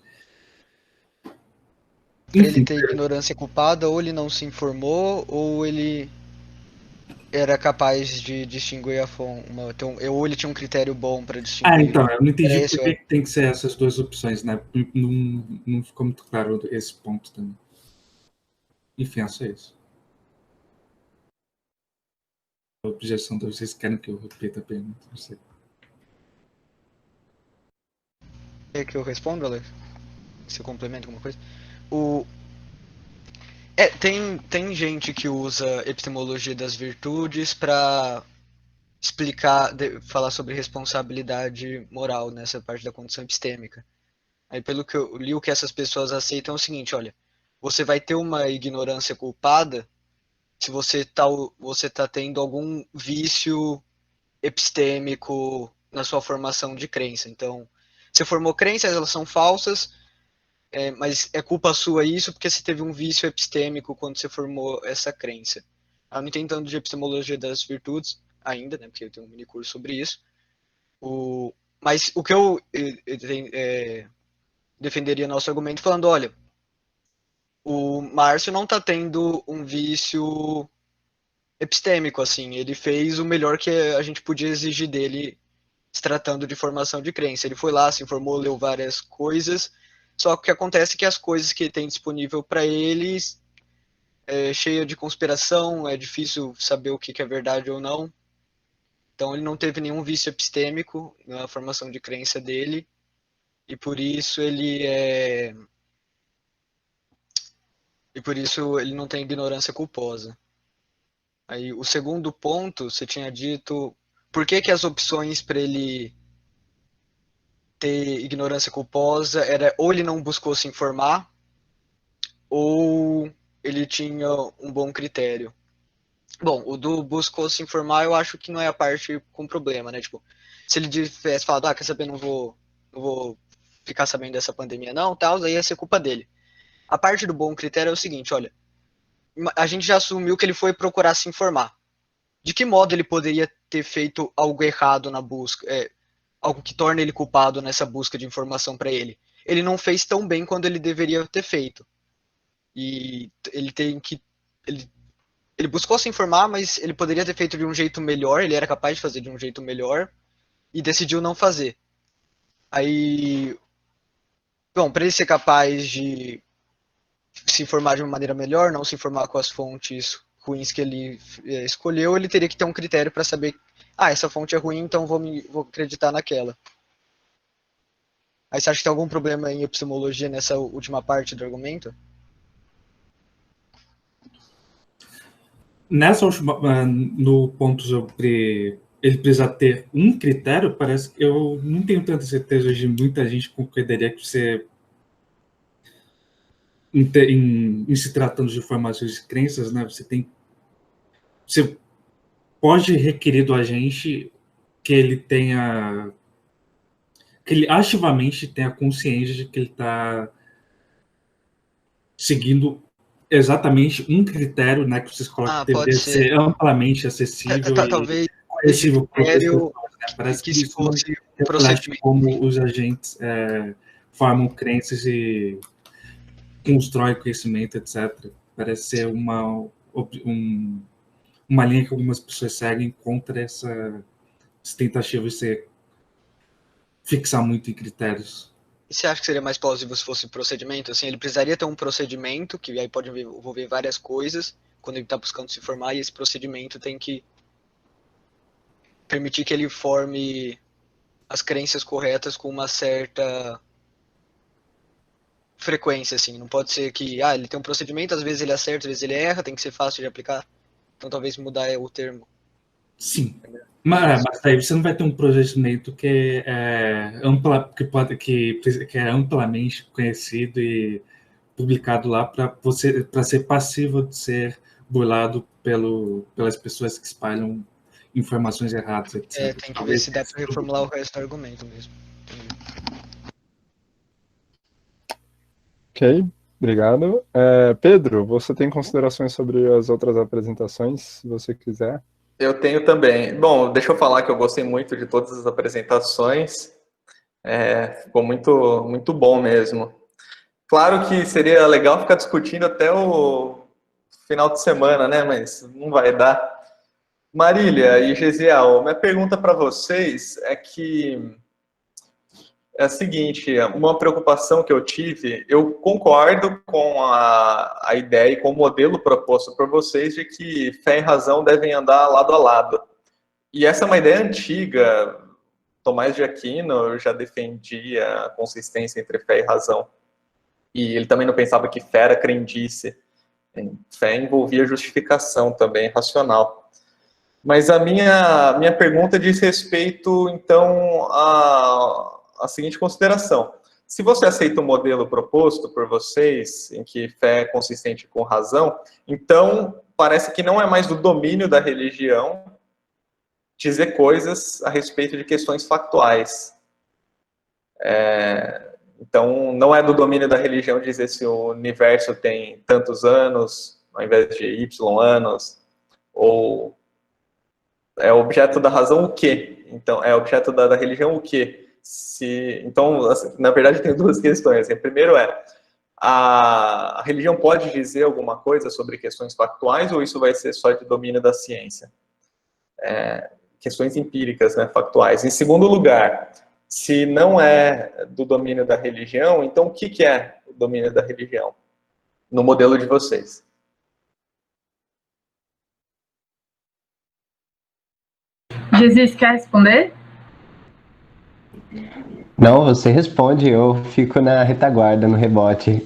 Pra ele ter ignorância culpada, ou ele não se informou, ou ele era capaz de distinguir ou ele tinha um critério bom para distinguir. Então, eu não entendi por que tem que ser essas duas opções, né? Não ficou muito claro esse ponto também. Enfim, é só isso. A objeção de vocês querem que eu repita a pergunta? Não sei. Quer que eu responda, Alex? Você complementa alguma coisa? Tem gente que usa epistemologia das virtudes para falar sobre responsabilidade moral nessa parte da condição epistêmica. Aí, pelo que eu li, o que essas pessoas aceitam é o seguinte: olha, você vai ter uma ignorância culpada se você tá tendo algum vício epistêmico na sua formação de crença. Então, você formou crenças, elas são falsas, mas é culpa sua isso porque você teve um vício epistêmico quando você formou essa crença. Eu não entendo tanto de epistemologia das virtudes ainda, né, porque eu tenho um mini curso sobre isso. Mas o que eu defenderia nosso argumento falando, olha, o Márcio não está tendo um vício epistêmico, assim, ele fez o melhor que a gente podia exigir dele se tratando de formação de crença. Ele foi lá, se informou, leu várias coisas, só que o que acontece é que as coisas que tem disponível para ele é cheia de conspiração, é difícil saber o que é verdade ou não. Então ele não teve nenhum vício epistêmico na formação de crença dele, e por isso ele não tem ignorância culposa. Aí o segundo ponto, você tinha dito, por que as opções para ele ter ignorância culposa era ou ele não buscou se informar, ou ele tinha um bom critério. Bom, o do buscou se informar, eu acho que não é a parte com problema, né? Tipo, se ele tivesse falado, quer saber, não vou ficar sabendo dessa pandemia não, tal, aí ia ser culpa dele. A parte do bom critério é o seguinte, olha, a gente já assumiu que ele foi procurar se informar. De que modo ele poderia ter feito algo errado na busca, algo que torna ele culpado nessa busca de informação para ele? Ele não fez tão bem quanto ele deveria ter feito. E ele Ele buscou se informar, mas ele poderia ter feito de um jeito melhor, ele era capaz de fazer de um jeito melhor, e decidiu não fazer. Aí, bom, para ele ser capaz de se informar de uma maneira melhor, não se informar com as fontes ruins que ele escolheu, ele teria que ter um critério para saber, essa fonte é ruim, então vou acreditar naquela. Aí você acha que tem algum problema em epistemologia nessa última parte do argumento? Nessa última, no ponto sobre ele precisa ter um critério, parece que eu não tenho tanta certeza de muita gente concordaria que você, em se tratando de formações de crenças, né, você pode requerer do agente que ele ativamente tenha consciência de que ele está seguindo exatamente um critério, né, que vocês colocam que deveria ser amplamente acessível talvez e conhecível para as pessoas, né? Parece que isso fosse não reflete como os agentes formam crenças e constroem conhecimento, etc. Parece ser uma linha que algumas pessoas seguem contra essa tentativa de se fixar muito em critérios. E você acha que seria mais plausível se fosse procedimento? Assim, ele precisaria ter um procedimento, que aí pode envolver várias coisas, quando ele está buscando se formar, e esse procedimento tem que permitir que ele forme as crenças corretas com uma certa frequência, assim. Não pode ser que, ele tem um procedimento, às vezes ele acerta, às vezes ele erra, tem que ser fácil de aplicar. Então talvez mudar o termo. Sim. Mas daí você não vai ter um procedimento que é amplamente conhecido e publicado lá para ser passivo de ser burlado pelas pessoas que espalham informações erradas, etc. Tem que ver se dá para reformular o resto do argumento mesmo. Ok, obrigado. Pedro, você tem considerações sobre as outras apresentações, se você quiser? Eu tenho também. Bom, deixa eu falar que eu gostei muito de todas as apresentações. Ficou muito, muito bom mesmo. Claro que seria legal ficar discutindo até o final de semana, né? Mas não vai dar. Marília e Gesiel, minha pergunta para vocês é a seguinte, uma preocupação que eu tive, eu concordo com a ideia e com o modelo proposto por vocês de que fé e razão devem andar lado a lado. E essa é uma ideia antiga. Tomás de Aquino já defendia a consistência entre fé e razão. E ele também não pensava que fé era crendice. Fé envolvia justificação também, racional. Mas a minha pergunta diz respeito, então, a seguinte consideração. Se você aceita o modelo proposto por vocês, em que fé é consistente com razão, então parece que não é mais do domínio da religião dizer coisas a respeito de questões factuais. Então, não é do domínio da religião dizer se o universo tem tantos anos, ao invés de Y anos, ou é objeto da razão o quê? Então, é objeto da religião o quê? Então, assim, na verdade, tem duas questões. A primeiro a religião pode dizer alguma coisa sobre questões factuais ou isso vai ser só de domínio da ciência? Questões empíricas, né, factuais. Em segundo lugar, se não é do domínio da religião, então o que é o domínio da religião no modelo de vocês? Jesus, quer responder? Não, você responde, eu fico na retaguarda, no rebote.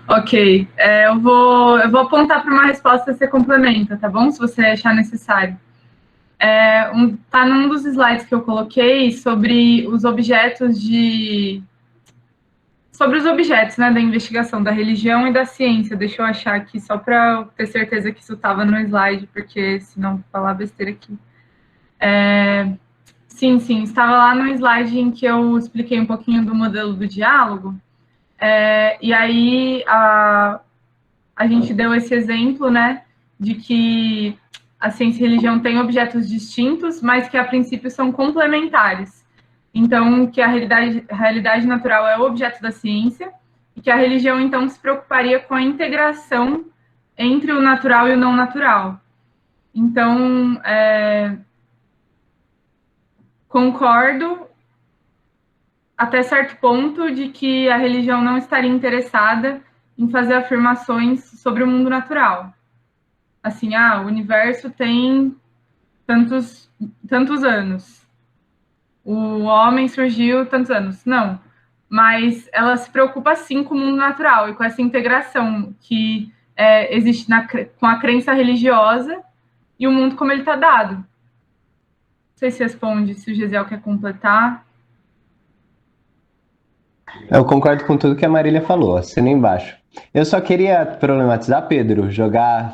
Ok, eu vou apontar para uma resposta e você complementa, tá bom? Se você achar necessário. Tá num dos slides que eu coloquei sobre os objetos né, da investigação da religião e da ciência. Deixa eu achar aqui só para ter certeza que isso estava no slide, porque senão vou falar besteira aqui. Sim, estava lá no slide em que eu expliquei um pouquinho do modelo do diálogo. E aí a gente deu esse exemplo, né, de que a ciência e a religião têm objetos distintos, mas que a princípio são complementares. Então, que a realidade natural é o objeto da ciência e que a religião, então, se preocuparia com a integração entre o natural e o não natural. Então, concordo até certo ponto de que a religião não estaria interessada em fazer afirmações sobre o mundo natural. Assim, o universo tem tantos anos. O homem surgiu tantos anos. Não. Mas ela se preocupa, sim, com o mundo natural e com essa integração que existe com a crença religiosa e o mundo como ele está dado. Não sei se responde, se o Gesiel quer completar. Eu concordo com tudo que a Marília falou, assina embaixo. Eu só queria problematizar, Pedro,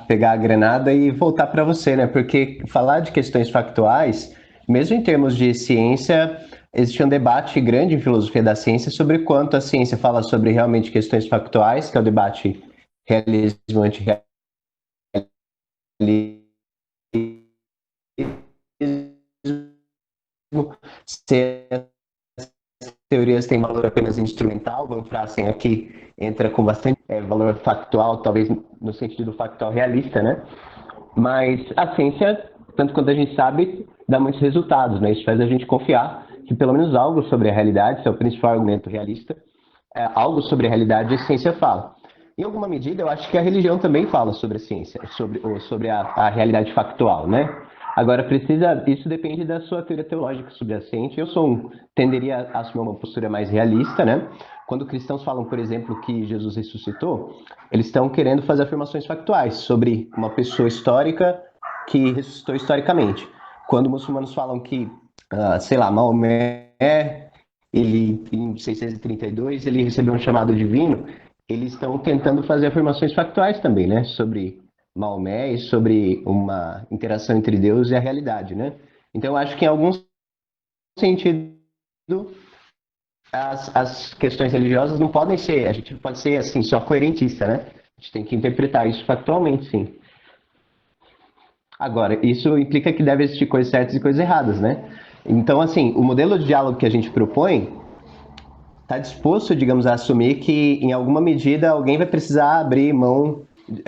pegar a granada e voltar para você, né? Porque falar de questões factuais, mesmo em termos de ciência, existe um debate grande em filosofia da ciência sobre quanto a ciência fala sobre realmente questões factuais, que é o debate realismo antirrealismo, se as teorias têm valor apenas instrumental. Van Frassen aqui entra com bastante valor factual, talvez no sentido factual realista, né? Mas a ciência, tanto quanto a gente sabe, dá muitos resultados, né? Isso faz a gente confiar que pelo menos algo sobre a realidade, esse é o principal argumento realista, algo sobre a realidade a ciência fala. Em alguma medida, eu acho que a religião também fala sobre a ciência, sobre a realidade factual, né? Agora, isso depende da sua teoria teológica subyacente. Tenderia a assumir uma postura mais realista, né? Quando cristãos falam, por exemplo, que Jesus ressuscitou, eles estão querendo fazer afirmações factuais sobre uma pessoa histórica que ressuscitou historicamente. Quando muçulmanos falam que, Maomé, em 632, ele recebeu um chamado divino, eles estão tentando fazer afirmações factuais também, né? Sobre Maomé e sobre uma interação entre Deus e a realidade, né? Então, eu acho que em algum sentido as questões religiosas não podem ser, a gente não pode ser assim só coerentista, né? A gente tem que interpretar isso factualmente, sim. Agora, isso implica que deve existir coisas certas e coisas erradas, né? Então, assim, o modelo de diálogo que a gente propõe está disposto, digamos, a assumir que, em alguma medida, alguém vai precisar abrir mão.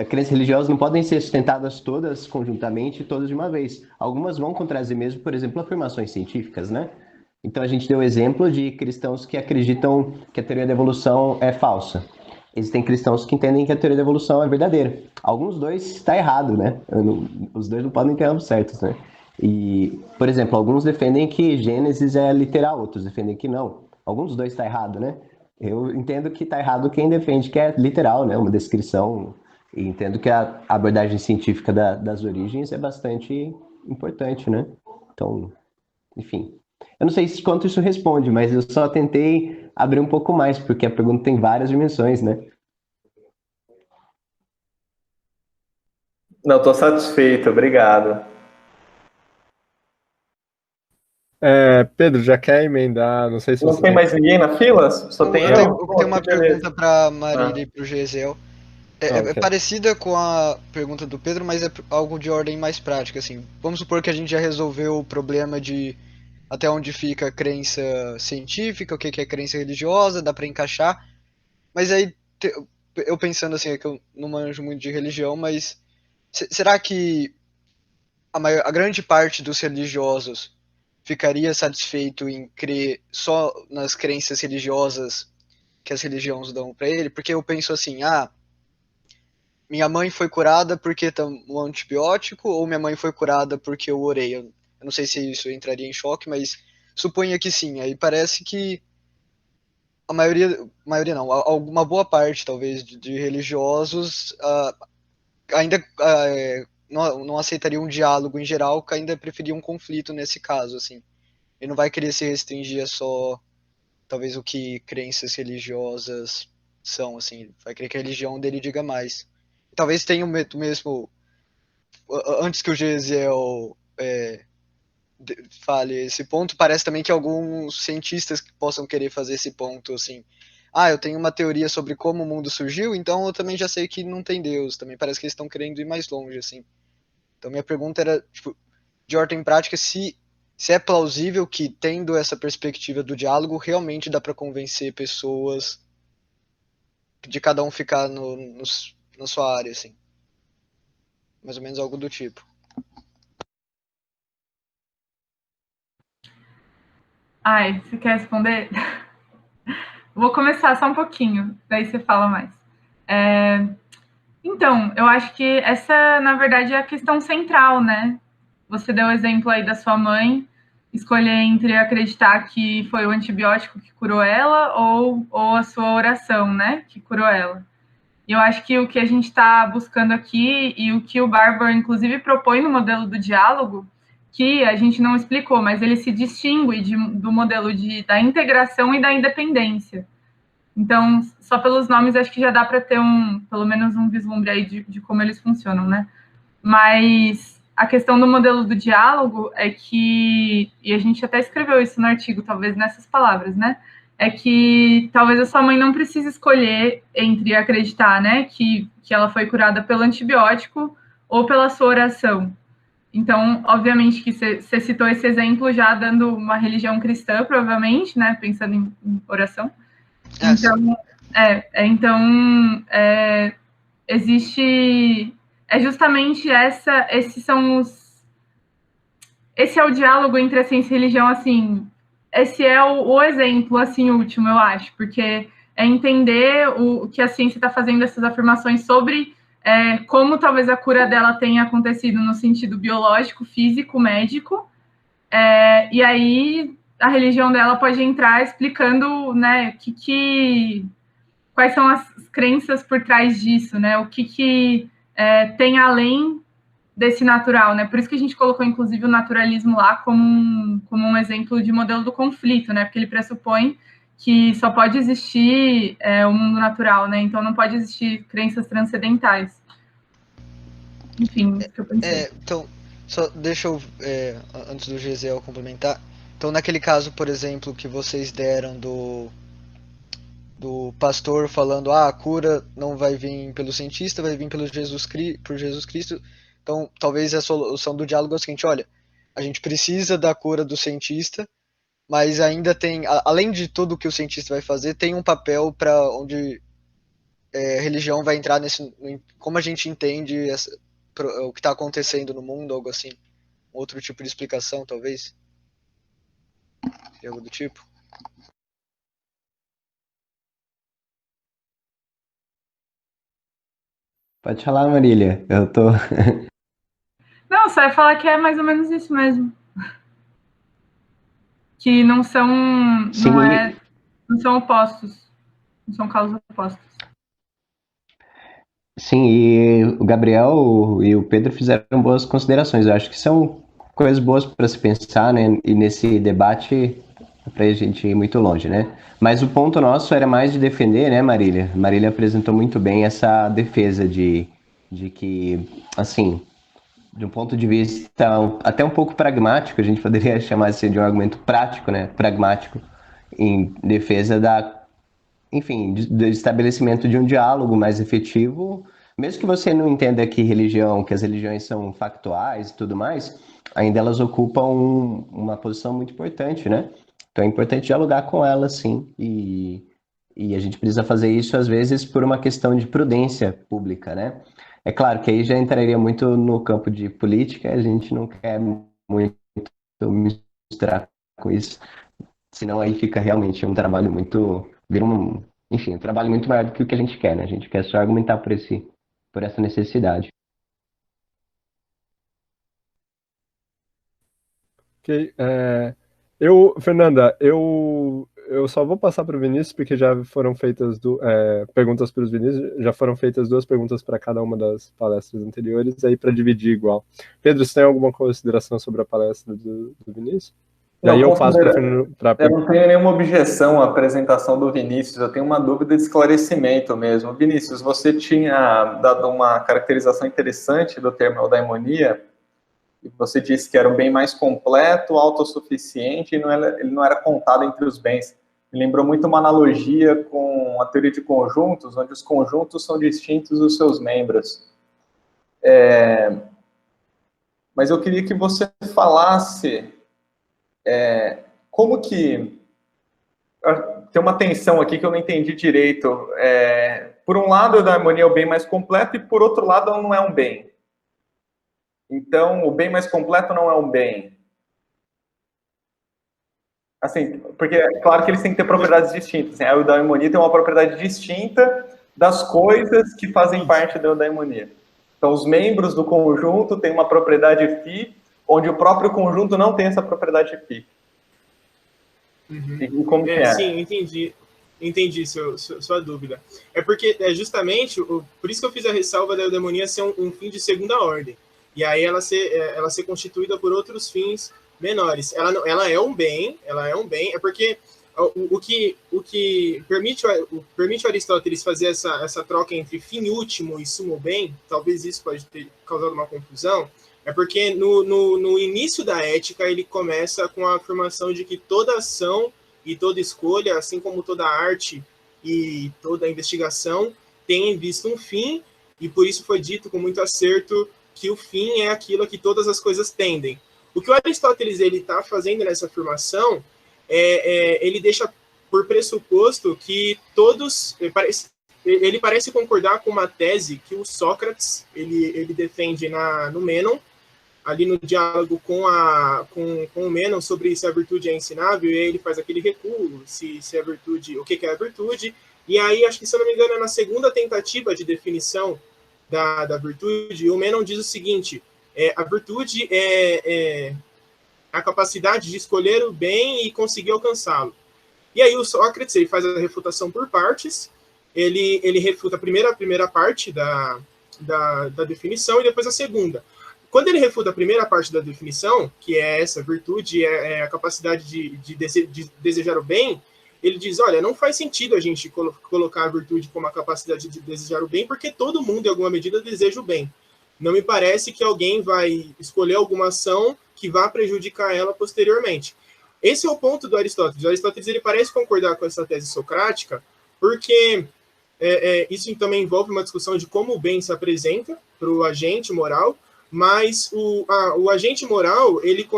Crenças religiosas não podem ser sustentadas todas conjuntamente, todas de uma vez. Algumas vão contradizer mesmo, por exemplo, afirmações científicas, né? Então, a gente deu o exemplo de cristãos que acreditam que a teoria da evolução é falsa. Existem cristãos que entendem que a teoria da evolução é verdadeira. Alguns dois está errado, né? Os dois não podem ter ambos certos, né? E, por exemplo, alguns defendem que Gênesis é literal, outros defendem que não. Alguns dos dois está errado, né? Eu entendo que está errado quem defende que é literal, né? Uma descrição. E entendo que a abordagem científica das origens é bastante importante, né? Então, enfim. Eu não sei quanto isso responde, mas eu só tentei abrir um pouco mais, porque a pergunta tem várias dimensões, né? Não, estou satisfeito, obrigado. Pedro, já quer emendar? Não sei se Não você tem mais ninguém na fila? Só tem eu? Eu tenho uma pergunta para Marília e para o Gesiel. É parecida com a pergunta do Pedro, mas é algo de ordem mais prática, assim. Vamos supor que a gente já resolveu o problema de até onde fica a crença científica, o que é crença religiosa, dá para encaixar. Mas aí, eu pensando assim, é que eu não manjo muito de religião, mas será que a grande parte dos religiosos ficaria satisfeito em crer só nas crenças religiosas que as religiões dão para ele? Porque eu penso assim, minha mãe foi curada porque tomou um antibiótico, ou minha mãe foi curada porque eu orei? Eu não sei se isso entraria em choque, mas suponha que sim. Aí parece que a maioria não, alguma boa parte, talvez, de religiosos ainda não aceitaria um diálogo em geral, que ainda preferia um conflito nesse caso, assim. Ele não vai querer se restringir a só, talvez, o que crenças religiosas são, assim. Vai querer que a religião dele diga mais. Talvez tenha o mesmo... Antes que o Gesiel fale esse ponto, parece também que alguns cientistas que possam querer fazer esse ponto, assim. Eu tenho uma teoria sobre como o mundo surgiu, então eu também já sei que não tem Deus. Também parece que eles estão querendo ir mais longe, assim. Então minha pergunta era, tipo, de ordem prática, se é plausível que, tendo essa perspectiva do diálogo, realmente dá para convencer pessoas de cada um ficar na sua área, assim. mais ou menos algo do tipo. Ai, você quer responder? Vou começar só um pouquinho, daí você fala mais. Então, eu acho que essa, na verdade, é a questão central, né? Você deu o exemplo aí da sua mãe, escolher entre acreditar que foi o antibiótico que curou ela ou a sua oração, né, que curou ela. E eu acho que o que a gente está buscando aqui e o que o Barbour, inclusive, propõe no modelo do diálogo, que a gente não explicou, mas ele se distingue do modelo da integração e da independência. Então, só pelos nomes, acho que já dá para ter pelo menos um vislumbre aí de como eles funcionam, né? Mas a questão do modelo do diálogo é que, e a gente até escreveu isso no artigo, talvez nessas palavras, né? É que talvez a sua mãe não precise escolher entre acreditar, né, que ela foi curada pelo antibiótico ou pela sua oração. Então, obviamente que você citou esse exemplo já dando uma religião cristã, provavelmente, né, pensando em oração. Então, existe justamente esses são esse é o diálogo entre a ciência e a religião, assim, esse é o exemplo, assim, último, eu acho, porque é entender o que a ciência está fazendo essas afirmações sobre como talvez a cura dela tenha acontecido no sentido biológico, físico, médico, e aí a religião dela pode entrar explicando, né, quais são as crenças por trás disso, né, o que tem além desse natural, né? Por isso que a gente colocou, inclusive, o naturalismo lá como um exemplo de modelo do conflito, né? Porque ele pressupõe que só pode existir o mundo natural, né? Então não pode existir crenças transcendentais. Enfim, isso que eu pensei. Então, só deixa eu, antes do Gesiel complementar. Então, naquele caso, por exemplo, que vocês deram do pastor falando, a cura não vai vir pelo cientista, vai vir por Jesus Cristo. Então, talvez a solução do diálogo é o seguinte, olha, a gente precisa da cura do cientista, mas ainda tem, além de tudo que o cientista vai fazer, tem um papel para onde a religião vai entrar como a gente entende o que está acontecendo no mundo, algo assim. Outro tipo de explicação, talvez? Algo do tipo? Pode falar, Marília. Eu tô. Não, só ia falar que é mais ou menos isso mesmo. Que não são, Sim, não são opostos. Não são causas opostas. sim, e o Gabriel e o Pedro fizeram boas considerações. Eu acho que são coisas boas para se pensar, né? E nesse debate, para a gente ir muito longe, né? Mas o ponto nosso era mais de defender, né, Marília? Marília apresentou muito bem essa defesa de que, assim, de um ponto de vista até um pouco pragmático, a gente poderia chamar assim de um argumento prático, né? Pragmático, em defesa enfim, do estabelecimento de um diálogo mais efetivo, mesmo que você não entenda que as religiões são factuais e tudo mais, ainda elas ocupam uma posição muito importante, né? Então é importante dialogar com elas, sim, e a gente precisa fazer isso, às vezes, por uma questão de prudência pública, né? É claro que aí já entraria muito no campo de política, a gente não quer muito misturar com isso, senão aí fica realmente um trabalho muito, enfim, um trabalho muito maior do que o que a gente quer, né? A gente quer só argumentar por essa necessidade. Ok. Fernanda, eu só vou passar para o Vinícius, porque já foram feitas perguntas para os Vinícius, já foram feitas 2 perguntas para cada uma das palestras anteriores, aí para dividir igual. Pedro, você tem alguma consideração sobre a palestra do Vinícius? E aí eu passo para o Fernando. Eu não tenho nenhuma objeção à apresentação do Vinícius, eu tenho uma dúvida de esclarecimento mesmo. Vinícius, você tinha dado uma caracterização interessante do termo eudaimonia, e você disse que era um bem mais completo, autossuficiente, e ele não era contado entre os bens. Me lembrou muito uma analogia com a teoria de conjuntos, onde os conjuntos são distintos dos seus membros. Mas eu queria que você falasse como que... Tem uma tensão aqui que eu não entendi direito. Por um lado, a eudaimonia é o bem mais completo, e por outro lado, ela não é um bem. Então, o bem mais completo não é um bem. Assim, porque é claro que eles têm que ter propriedades distintas. Assim, a eudaimonia tem uma propriedade distinta das coisas que fazem parte da eudaimonia. Então, os membros do conjunto têm uma propriedade φ, onde o próprio conjunto não tem essa propriedade φ. E como que é? Sim, entendi sua dúvida. É porque, justamente, por isso que eu fiz a ressalva da eudaimonia ser um fim de segunda ordem. E aí ela ser constituída por outros fins menores. Ela é um bem, é porque o que permite o Aristóteles fazer essa troca entre fim último e sumo bem, talvez isso pode ter causado uma confusão, é porque no início da ética ele começa com a afirmação de que toda ação e toda escolha, assim como toda arte e toda investigação, tem em vista um fim, e por isso foi dito com muito acerto que o fim é aquilo a que todas as coisas tendem. O que o Aristóteles está fazendo nessa afirmação ele deixa por pressuposto que todos... Ele parece concordar com uma tese que o Sócrates ele defende no Mênon, ali no diálogo com o Mênon sobre se a virtude é ensinável, e aí ele faz aquele recuo, se a virtude, o que é a virtude, e aí, acho que, se eu não me engano, é na segunda tentativa de definição da virtude, o Mênon diz o seguinte: a virtude é a capacidade de escolher o bem e conseguir alcançá-lo. E aí o Sócrates ele faz a refutação por partes, ele refuta a primeira parte da definição e depois a segunda. Quando ele refuta a primeira parte da definição, que é essa virtude, é a capacidade de desejar o bem, ele diz, olha, não faz sentido a gente colocar a virtude como a capacidade de desejar o bem, porque todo mundo, em alguma medida, deseja o bem. Não me parece que alguém vai escolher alguma ação que vá prejudicar ela posteriormente. Esse é o ponto do Aristóteles. O Aristóteles ele parece concordar com essa tese socrática, porque isso também envolve uma discussão de como o bem se apresenta para o agente moral, mas o agente moral, ele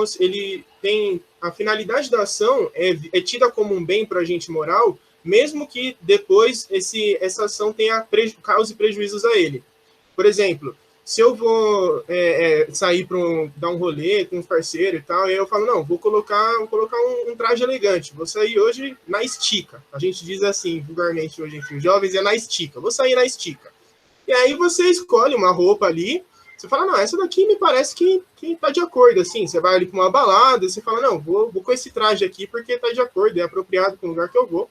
tem a finalidade da ação é tida como um bem para o agente moral, mesmo que depois essa ação cause prejuízos a ele. Por exemplo, se eu vou sair para dar um rolê com um parceiro e tal, e eu falo, não, vou colocar um traje elegante, vou sair hoje na estica. A gente diz assim, vulgarmente hoje entre os jovens, é na estica, vou sair na estica. E aí você escolhe uma roupa ali, você fala, não, essa daqui me parece que tá de acordo, assim, você vai ali para uma balada, você fala, não, vou com esse traje aqui porque tá de acordo, é apropriado para o lugar que eu vou.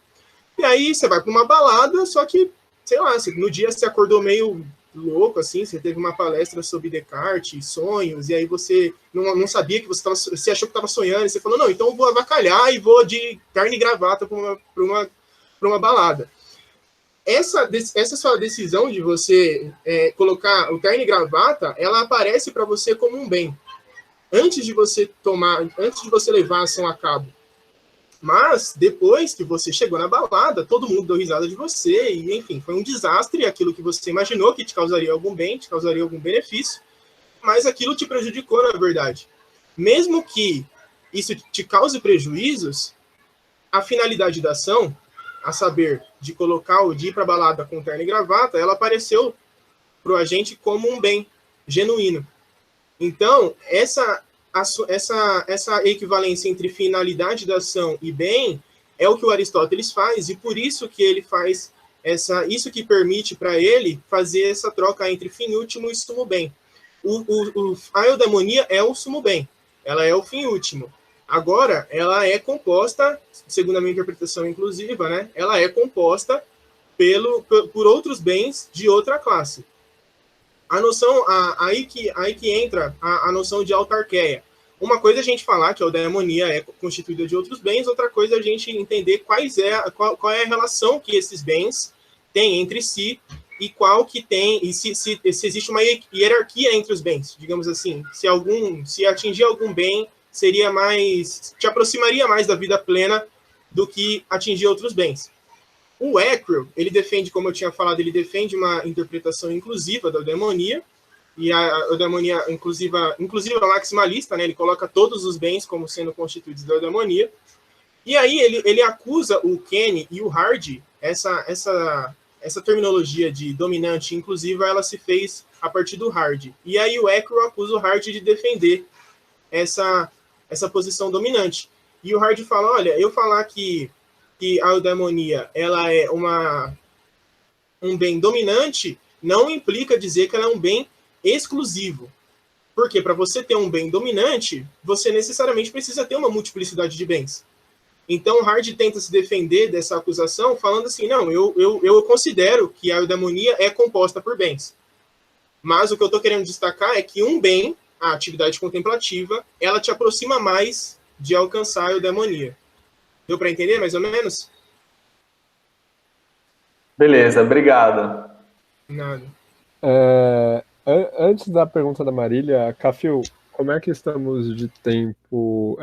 E aí você vai para uma balada, só que, sei lá, no dia você acordou meio louco, assim, você teve uma palestra sobre Descartes, sonhos, e aí você não sabia que você achou que estava sonhando, e você falou, não, então eu vou avacalhar e vou de carne e gravata para uma balada. Essa sua decisão de você colocar o terno e gravata, ela aparece para você como um bem, antes de você levar a ação a cabo. Mas, depois que você chegou na balada, todo mundo deu risada de você, e, enfim, foi um desastre, aquilo que você imaginou que te causaria algum bem, te causaria algum benefício, mas aquilo te prejudicou, na verdade. Mesmo que isso te cause prejuízos, a finalidade da ação, a saber, de ir para a balada com terno e gravata, ela apareceu para o agente como um bem genuíno. Então, essa equivalência entre finalidade da ação e bem é o que o Aristóteles faz, e por isso que ele faz isso que permite para ele fazer essa troca entre fim último e sumo bem. A eudaimonia é o sumo bem, ela é o fim último. Agora, ela é composta, segundo a minha interpretação inclusiva, né, ela é composta por outros bens de outra classe. A noção, aí que entra a noção de autarqueia. Uma coisa é a gente falar que a eudaimonia é constituída de outros bens, outra coisa é a gente entender qual é a relação que esses bens têm entre si e qual que tem, e se existe uma hierarquia entre os bens, digamos assim. Se atingir algum bem, te aproximaria mais da vida plena do que atingir outros bens. O Eccles, ele defende, como eu tinha falado, ele defende uma interpretação inclusiva da eudaimonia, e a eudaimonia inclusiva maximalista, né? Ele coloca todos os bens como sendo constituídos da eudaimonia. E aí ele acusa o Kenny e o Hardy, essa terminologia de dominante inclusiva, ela se fez a partir do hard. E aí o Eccro acusa o hard de defender essa posição dominante. E o hard fala, olha, eu falar que a eudaimonia ela é um bem dominante não implica dizer que ela é um bem exclusivo. Porque para você ter um bem dominante, você necessariamente precisa ter uma multiplicidade de bens. Então, o Hard tenta se defender dessa acusação falando assim, não, eu considero que a eudaimonia é composta por bens. Mas o que eu estou querendo destacar é que um bem, a atividade contemplativa, ela te aproxima mais de alcançar a eudaimonia. Deu para entender, mais ou menos? Beleza, obrigado. Nada. Antes da pergunta da Marília, Cafil, como é que estamos de tempo?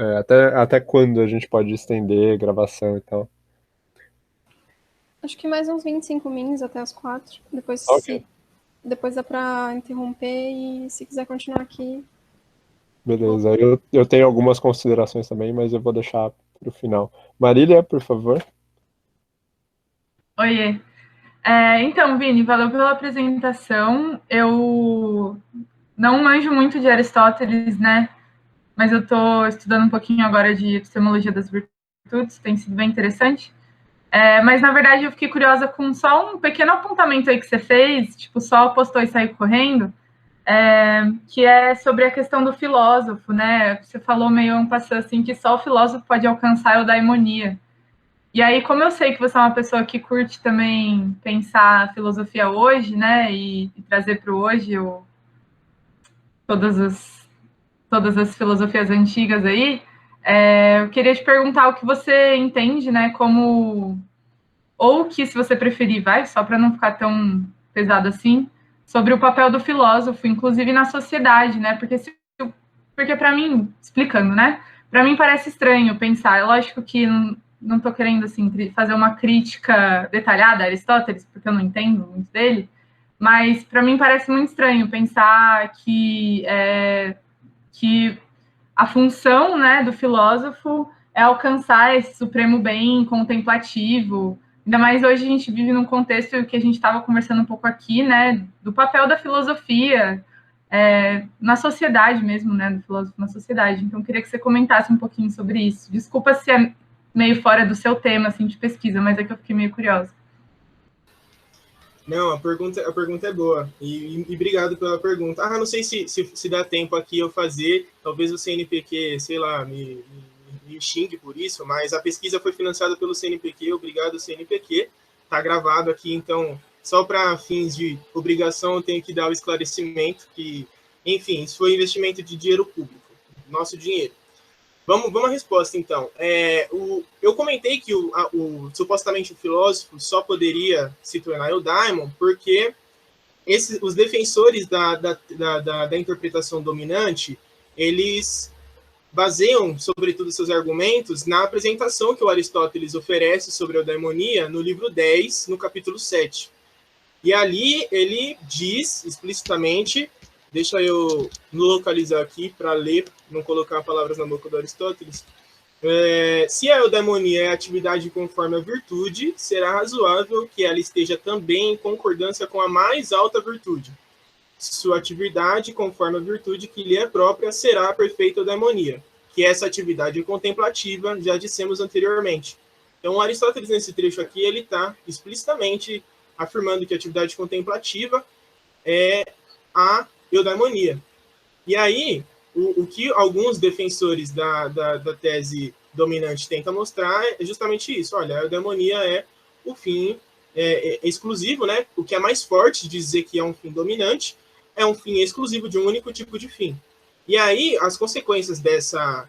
Até quando a gente pode estender gravação e tal? Acho que mais uns 25 mins até as 4. Depois, Ok. depois dá pra interromper e se quiser continuar aqui. Beleza, eu tenho algumas considerações também, mas eu vou deixar para o final. Marília, por favor. Oiê. Então, Vini, valeu pela apresentação. Eu não manjo muito de Aristóteles, né? Mas eu estou estudando um pouquinho agora de epistemologia das virtudes, tem sido bem interessante. Mas, na verdade, eu fiquei curiosa com só um pequeno apontamento aí que você fez, tipo, só postou e saiu correndo, que é sobre a questão do filósofo, né? Você falou meio um passando assim, que só o filósofo pode alcançar a eudaimonia. E aí, como eu sei que você é uma pessoa que curte também pensar a filosofia hoje, né, e trazer para o hoje todas as filosofias antigas aí, eu queria te perguntar o que você entende, né, como, ou que, se você preferir, só para não ficar tão pesado assim, sobre o papel do filósofo, inclusive na sociedade, né, porque para mim, explicando, né, para mim parece estranho pensar, é lógico que não estou querendo assim fazer uma crítica detalhada a Aristóteles, porque eu não entendo muito dele, mas para mim parece muito estranho pensar que a função, né, do filósofo é alcançar esse supremo bem contemplativo. Ainda mais hoje a gente vive num contexto que a gente estava conversando um pouco aqui, né, do papel da filosofia na sociedade mesmo, né, do filósofo na sociedade. Então, eu queria que você comentasse um pouquinho sobre isso. Desculpa se é meio fora do seu tema, assim, de pesquisa, mas é que eu fiquei meio curiosa. Não, a pergunta é boa. E obrigado pela pergunta. Não sei se dá tempo aqui eu fazer. Talvez o CNPq, sei lá, me xingue por isso, mas a pesquisa foi financiada pelo CNPq. Obrigado, CNPq. Está gravado aqui, então, só para fins de obrigação, eu tenho que dar o esclarecimento que, enfim, isso foi investimento de dinheiro público, nosso dinheiro. Vamos à resposta, então. Eu comentei que supostamente o filósofo só poderia se tornar eudaimon porque os defensores da interpretação dominante, eles baseiam, sobretudo, seus argumentos na apresentação que o Aristóteles oferece sobre a eudaimonia no livro 10, no capítulo 7. E ali ele diz explicitamente... Deixa eu localizar aqui para ler, não colocar palavras na boca do Aristóteles. Se a eudaimonia é atividade conforme a virtude, será razoável que ela esteja também em concordância com a mais alta virtude. Sua atividade conforme a virtude que lhe é própria será a perfeita eudaimonia, que essa atividade contemplativa já dissemos anteriormente. Então, Aristóteles, nesse trecho aqui, ele está explicitamente afirmando que a atividade contemplativa é a eudaimonia. E aí, o que alguns defensores da tese dominante tentam mostrar é justamente isso. Olha, a eudaimonia é o fim exclusivo, né? O que é mais forte de dizer que é um fim dominante é um fim exclusivo de um único tipo de fim. E aí, as consequências dessa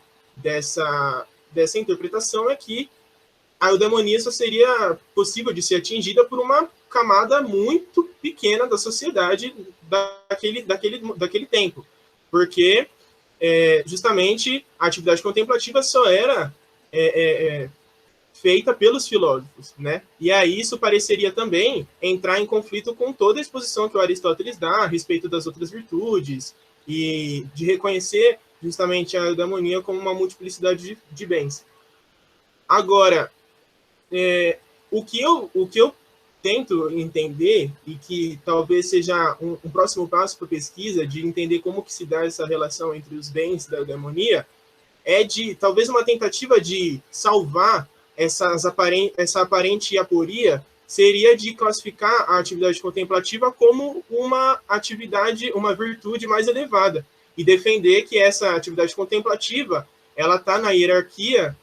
interpretação é que a eudaimonia só seria possível de ser atingida por uma camada muito pequena da sociedade daquele tempo, porque justamente a atividade contemplativa só era feita pelos filósofos, né? E aí isso pareceria também entrar em conflito com toda a exposição que o Aristóteles dá a respeito das outras virtudes e de reconhecer justamente a eudaimonia como uma multiplicidade de bens. Agora, o que eu tento entender, e que talvez seja um próximo passo para a pesquisa, de entender como que se dá essa relação entre os bens da eudemonia, é de talvez uma tentativa de salvar essa aparente aporia, seria de classificar a atividade contemplativa como uma atividade, uma virtude mais elevada, e defender que essa atividade contemplativa ela está na hierarquia,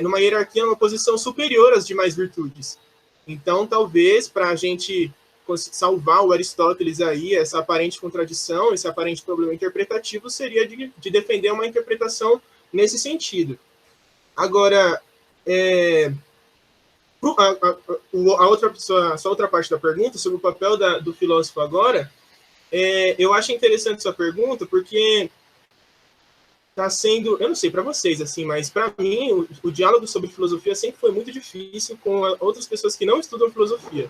numa hierarquia, numa posição superior às demais virtudes. Então, talvez, para a gente salvar o Aristóteles aí, essa aparente contradição, esse aparente problema interpretativo, seria de defender uma interpretação nesse sentido. Agora, essa outra parte da pergunta, sobre o papel do filósofo agora, eu acho interessante essa pergunta, porque está sendo, eu não sei para vocês, assim, mas para mim, o diálogo sobre filosofia sempre foi muito difícil com outras pessoas que não estudam filosofia.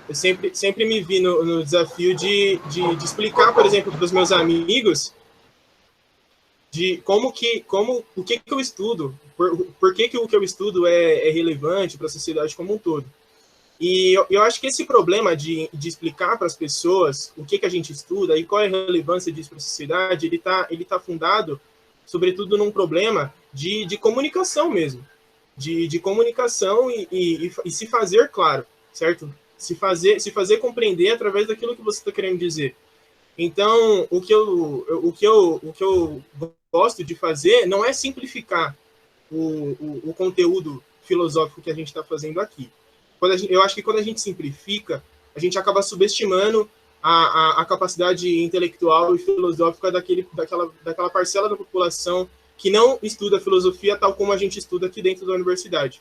Eu sempre me vi no desafio de explicar, por exemplo, para os meus amigos de o que eu estudo, por que o que eu estudo é relevante para a sociedade como um todo. E eu acho que esse problema de explicar para as pessoas o que a gente estuda e qual é a relevância disso para a sociedade, ele tá fundado, sobretudo, num problema de comunicação mesmo, de comunicação e se fazer claro, certo? Se fazer compreender através daquilo que você está querendo dizer. Então, o que eu gosto de fazer não é simplificar o conteúdo filosófico que a gente está fazendo aqui. Eu acho que quando a gente simplifica, a gente acaba subestimando a capacidade intelectual e filosófica daquela parcela da população que não estuda filosofia tal como a gente estuda aqui dentro da universidade.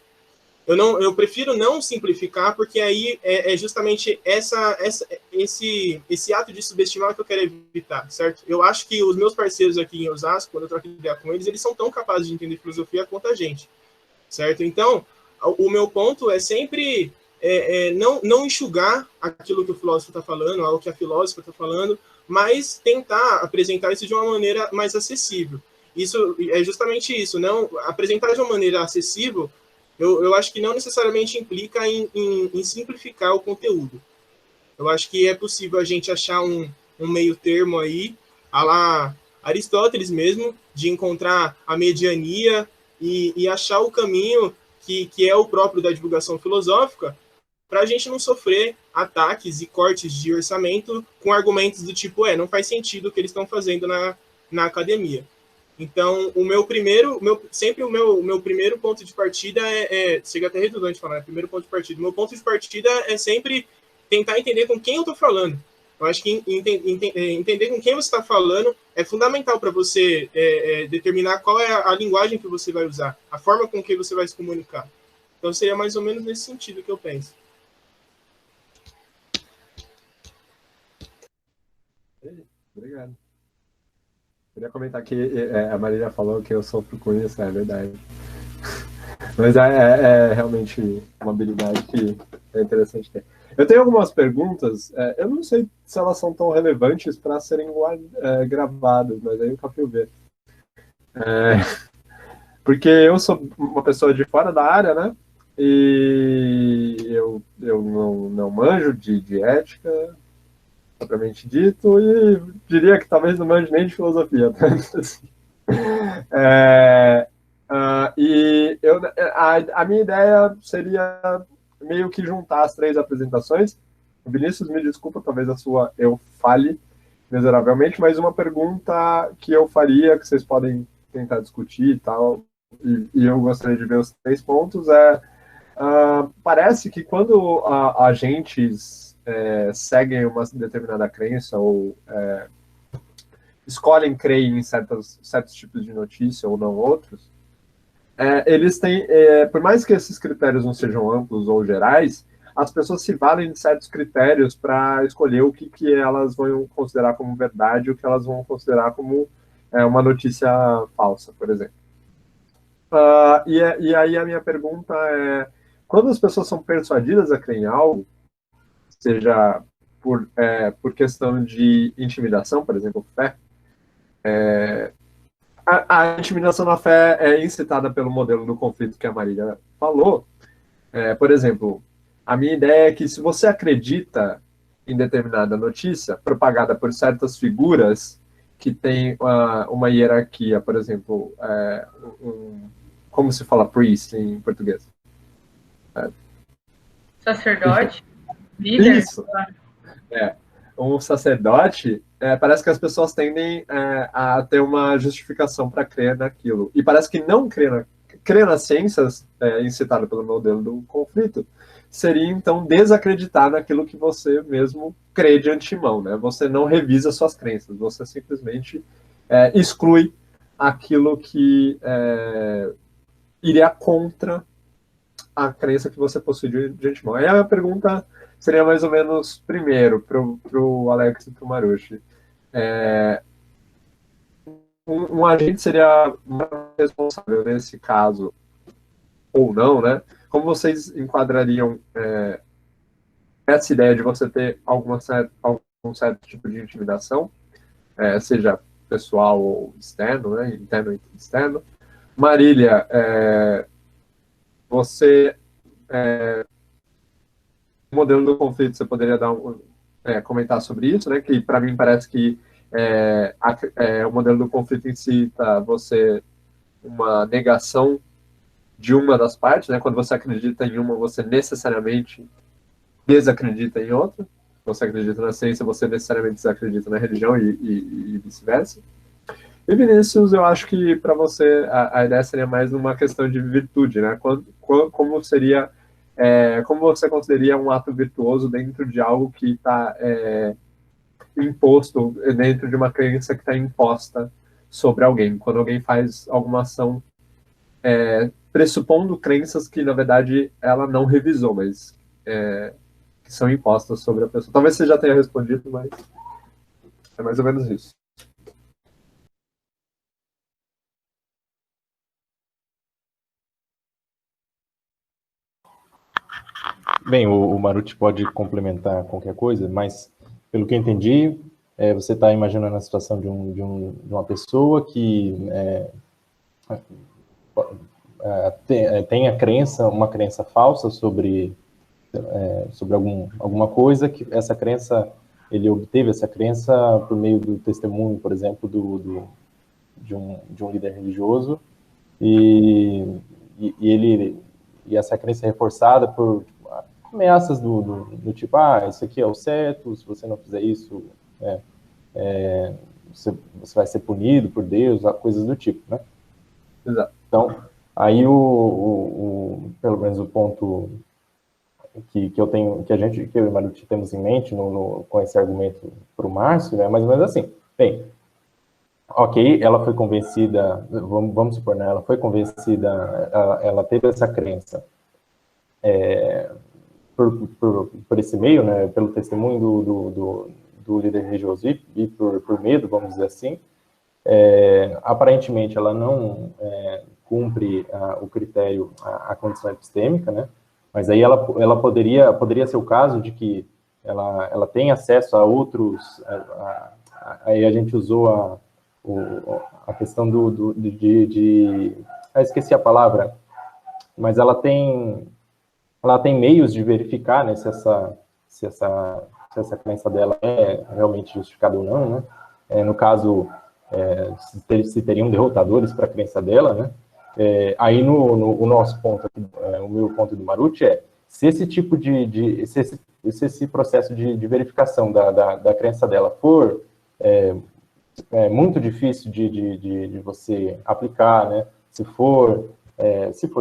Eu prefiro não simplificar, porque aí é justamente esse ato de subestimar que eu quero evitar, certo? Eu acho que os meus parceiros aqui em Osasco, quando eu troco ideia com eles são tão capazes de entender filosofia quanto a gente, certo? Então, o meu ponto é sempre não enxugar aquilo que o filósofo está falando, algo que a filósofa está falando, mas tentar apresentar isso de uma maneira mais acessível. Isso é justamente isso, não apresentar de uma maneira acessível. Eu acho que não necessariamente implica em simplificar o conteúdo. Eu acho que é possível a gente achar um meio termo aí, à la Aristóteles mesmo, de encontrar a mediania e achar o caminho que é o próprio da divulgação filosófica, para a gente não sofrer ataques e cortes de orçamento com argumentos do tipo, não faz sentido o que eles estão fazendo na academia. Então, o meu primeiro ponto de partida chega até redundante falar, primeiro ponto de partida. O meu ponto de partida é sempre tentar entender com quem eu estou falando. Eu acho que entender com quem você está falando é fundamental para você determinar qual é a linguagem que você vai usar, a forma com que você vai se comunicar. Então, seria mais ou menos nesse sentido que eu penso. Obrigado. Queria comentar que a Marília falou que eu sofro com isso, é verdade. Mas é realmente uma habilidade que é interessante ter. Eu tenho algumas perguntas, eu não sei se elas são tão relevantes para serem gravadas, mas aí o Capil vê. Porque eu sou uma pessoa de fora da área, né? E eu não manjo de ética, propriamente dito, e diria que talvez não manje nem de filosofia. E a minha ideia seria meio que juntar as três apresentações. Vinícius, me desculpa, talvez a sua eu fale miseravelmente, mas uma pergunta que eu faria, que vocês podem tentar discutir e tal, e eu gostaria de ver os 3 pontos, parece que quando agentes seguem uma determinada crença ou escolhem crer em certos tipos de notícia ou não outros, eles têm, por mais que esses critérios não sejam amplos ou gerais, as pessoas se valem de certos critérios para escolher o que elas vão considerar como verdade e o que elas vão considerar como uma notícia falsa, por exemplo. E aí a minha pergunta é, quando as pessoas são persuadidas a crer em algo, seja por questão de intimidação, por exemplo, fé, a intimidação na fé é incitada pelo modelo do conflito que a Marília falou. Por exemplo, A minha ideia é que se você acredita em determinada notícia, propagada por certas figuras que têm uma hierarquia, por exemplo, como se fala priest em português? Sacerdote? Líder? Isso. Um sacerdote, parece que as pessoas tendem a ter uma justificação para crer naquilo. E parece que não crer nas ciências, incitado pelo modelo do conflito, seria, então, desacreditar naquilo que você mesmo crê de antemão, né? Você não revisa suas crenças, você simplesmente exclui aquilo que iria contra a crença que você possui de antemão. Aí a pergunta seria mais ou menos, primeiro, para o Alex e para o Marushi. Um agente seria responsável nesse caso, ou não, né? Como vocês enquadrariam essa ideia de você ter algum certo tipo de intimidação, seja pessoal ou externo, né? Interno e externo? Marília, você... o modelo do conflito, você poderia comentar sobre isso, né? Que para mim parece que o modelo do conflito incita você uma negação de uma das partes, né? Quando você acredita em uma, você necessariamente desacredita em outra. Você acredita na ciência, você necessariamente desacredita na religião e vice-versa. E Vinícius, eu acho que para você a ideia seria mais uma questão de virtude, né? Como seria, como você consideraria um ato virtuoso dentro de algo que está imposto, dentro de uma crença que está imposta sobre alguém? Quando alguém faz alguma ação pressupondo crenças que, na verdade, ela não revisou, mas que são impostas sobre a pessoa. Talvez você já tenha respondido, mas é mais ou menos isso. Bem, o Maruti pode complementar qualquer coisa, mas, pelo que eu entendi, você está imaginando a situação de uma pessoa que tem a crença, uma crença falsa sobre alguma coisa, que essa crença, ele obteve essa crença por meio do testemunho, por exemplo, de um líder religioso, e essa crença é reforçada por ameaças do tipo, isso aqui é o certo, se você não fizer isso, você vai ser punido por Deus, coisas do tipo, né? Exato. Então, aí pelo menos o ponto que eu e o Maruti temos em mente com esse argumento para o Márcio, é mais ou menos assim. Bem, ok, ela foi convencida, vamos supor, né, ela foi convencida, ela teve essa crença por esse meio, né, pelo testemunho do líder religioso e por medo, vamos dizer assim. Aparentemente ela não cumpre o critério, a condição epistêmica, né, mas aí ela poderia ser o caso de que ela tem acesso a outros, aí a gente usou a questão esqueci a palavra, mas ela tem meios de verificar, né, se essa crença dela é realmente justificada ou não, né? No caso, se teriam derrotadores para a crença dela, né? Aí o nosso ponto, o meu ponto do Maruti se esse tipo se esse processo de verificação da crença dela for muito difícil de você aplicar, né? Se for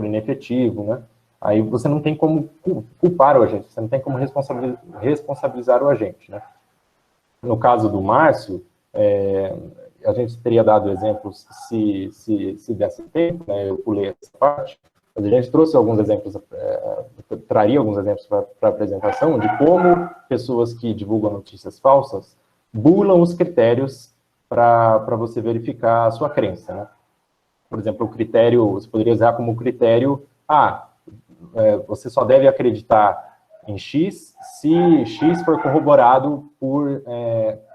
inefetivo, né? Aí você não tem como culpar o agente, você não tem como responsabilizar o agente, né? No caso do Márcio, a gente teria dado exemplos se desse tempo, né? Eu pulei essa parte, mas a gente trouxe alguns exemplos, traria alguns exemplos para a apresentação de como pessoas que divulgam notícias falsas burlam os critérios para você verificar a sua crença, né? Por exemplo, o critério, você poderia usar como critério, você só deve acreditar em X se X for corroborado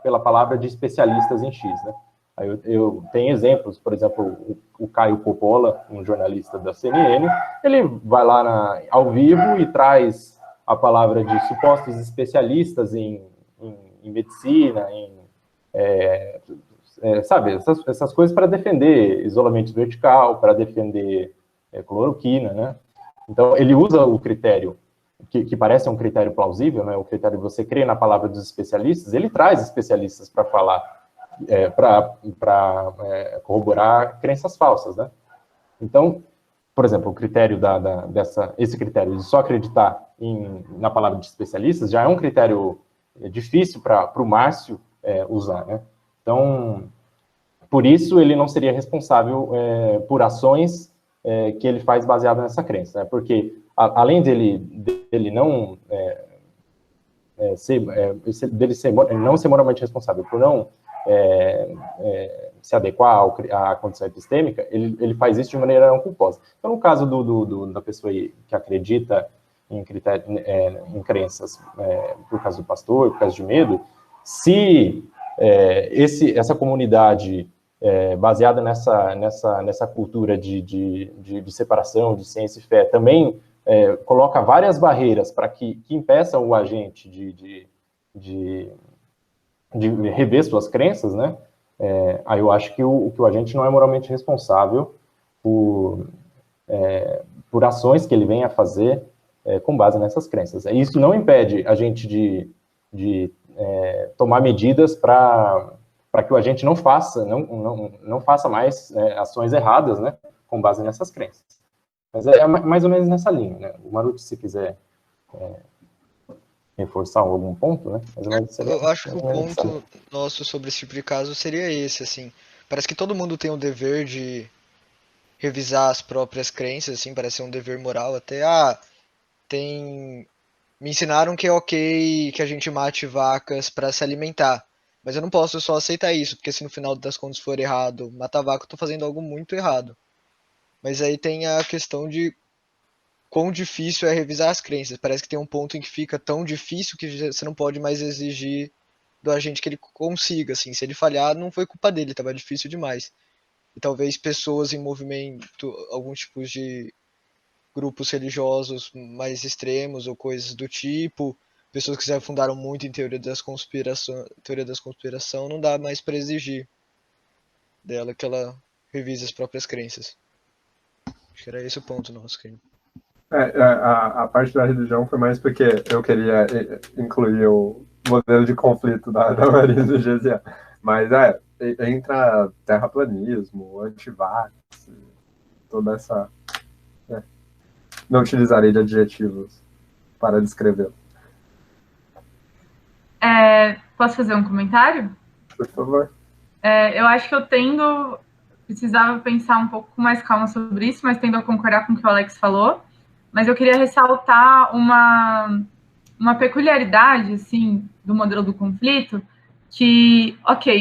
pela palavra de especialistas em X, né? Aí eu tenho exemplos, por exemplo, o Caio Coppola, um jornalista da CNN, ele vai lá ao vivo e traz a palavra de supostos especialistas em medicina, sabe, essas coisas para defender isolamento vertical, para defender cloroquina, né? Então, ele usa o critério, que parece um critério plausível, né? O critério que você crê na palavra dos especialistas, ele traz especialistas para falar, para corroborar crenças falsas, né? Então, por exemplo, o critério esse critério de só acreditar na palavra de especialistas já é um critério difícil para o Márcio usar, né? Então, por isso ele não seria responsável por ações que ele faz baseado nessa crença, né? Porque além dele não não ser moralmente responsável por não se adequar à condição epistêmica, ele faz isso de maneira não culposa. Então, no caso da pessoa que acredita em crenças, por causa do pastor, por causa de medo, se essa comunidade baseada nessa cultura de separação de ciência e fé também coloca várias barreiras para que impeçam o agente de rever suas crenças, né? Aí eu acho que o agente não é moralmente responsável por ações que ele venha a fazer com base nessas crenças. Isso não impede a gente de tomar medidas para que o agente não faça mais ações erradas, né, com base nessas crenças. Mas é mais ou menos nessa linha, né? O Maruti, se quiser reforçar algum ponto, né? Eu acho que o ponto nosso sobre esse tipo de caso seria esse, assim. Parece que todo mundo tem o dever de revisar as próprias crenças, assim, parece ser um dever moral até. Me ensinaram que é ok que a gente mate vacas para se alimentar, mas eu não posso só aceitar isso, porque se no final das contas for errado matar vaca, eu tô fazendo algo muito errado. Mas aí tem a questão de quão difícil é revisar as crenças. Parece que tem um ponto em que fica tão difícil que você não pode mais exigir do agente que ele consiga, assim. Se ele falhar, não foi culpa dele, estava difícil demais. E talvez pessoas em movimento, alguns tipos de grupos religiosos mais extremos ou coisas do tipo, pessoas que se afundaram muito em teoria das conspiração, não dá mais para exigir dela que ela revise as próprias crenças. Acho que era esse o ponto nosso, Kim. A parte da religião foi mais porque eu queria incluir o modelo de conflito da Marisa do GZA. Mas entra terraplanismo, antivax, toda essa... Não utilizarei de adjetivos para descrever. Posso fazer um comentário? Por favor. Eu acho que precisava pensar um pouco com mais calma sobre isso, mas tendo a concordar com o que o Alex falou. Mas eu queria ressaltar uma peculiaridade, assim, do modelo do conflito, que,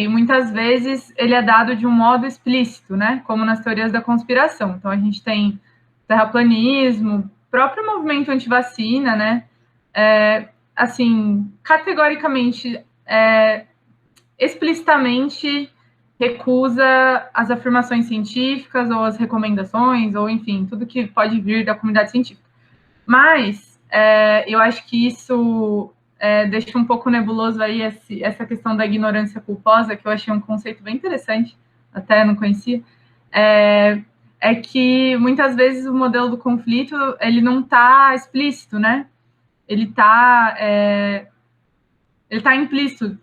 muitas vezes ele é dado de um modo explícito, né? Como nas teorias da conspiração. Então, a gente tem terraplanismo, próprio movimento antivacina, né? Assim, categoricamente, explicitamente recusa as afirmações científicas ou as recomendações, ou enfim, tudo que pode vir da comunidade científica. Mas eu acho que isso deixa um pouco nebuloso aí essa questão da ignorância culposa, que eu achei um conceito bem interessante, até não conhecia, que muitas vezes o modelo do conflito ele não está explícito, né? Ele está implícito.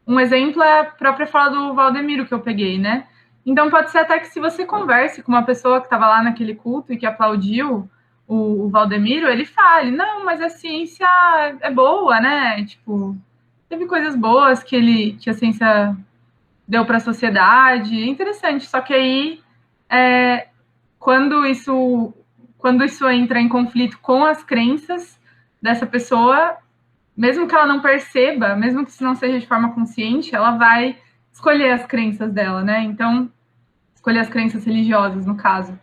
Um exemplo é a própria fala do Valdemiro que eu peguei, né? Então pode ser até que se você converse com uma pessoa que estava lá naquele culto e que aplaudiu o Valdemiro, ele fale, não, mas a ciência é boa, né? Tipo, teve coisas boas que a ciência deu para a sociedade, é interessante. Só que aí, quando isso entra em conflito com as crenças dessa pessoa, mesmo que ela não perceba, mesmo que isso não seja de forma consciente, ela vai escolher as crenças dela, né? Então, escolher as crenças religiosas, no caso.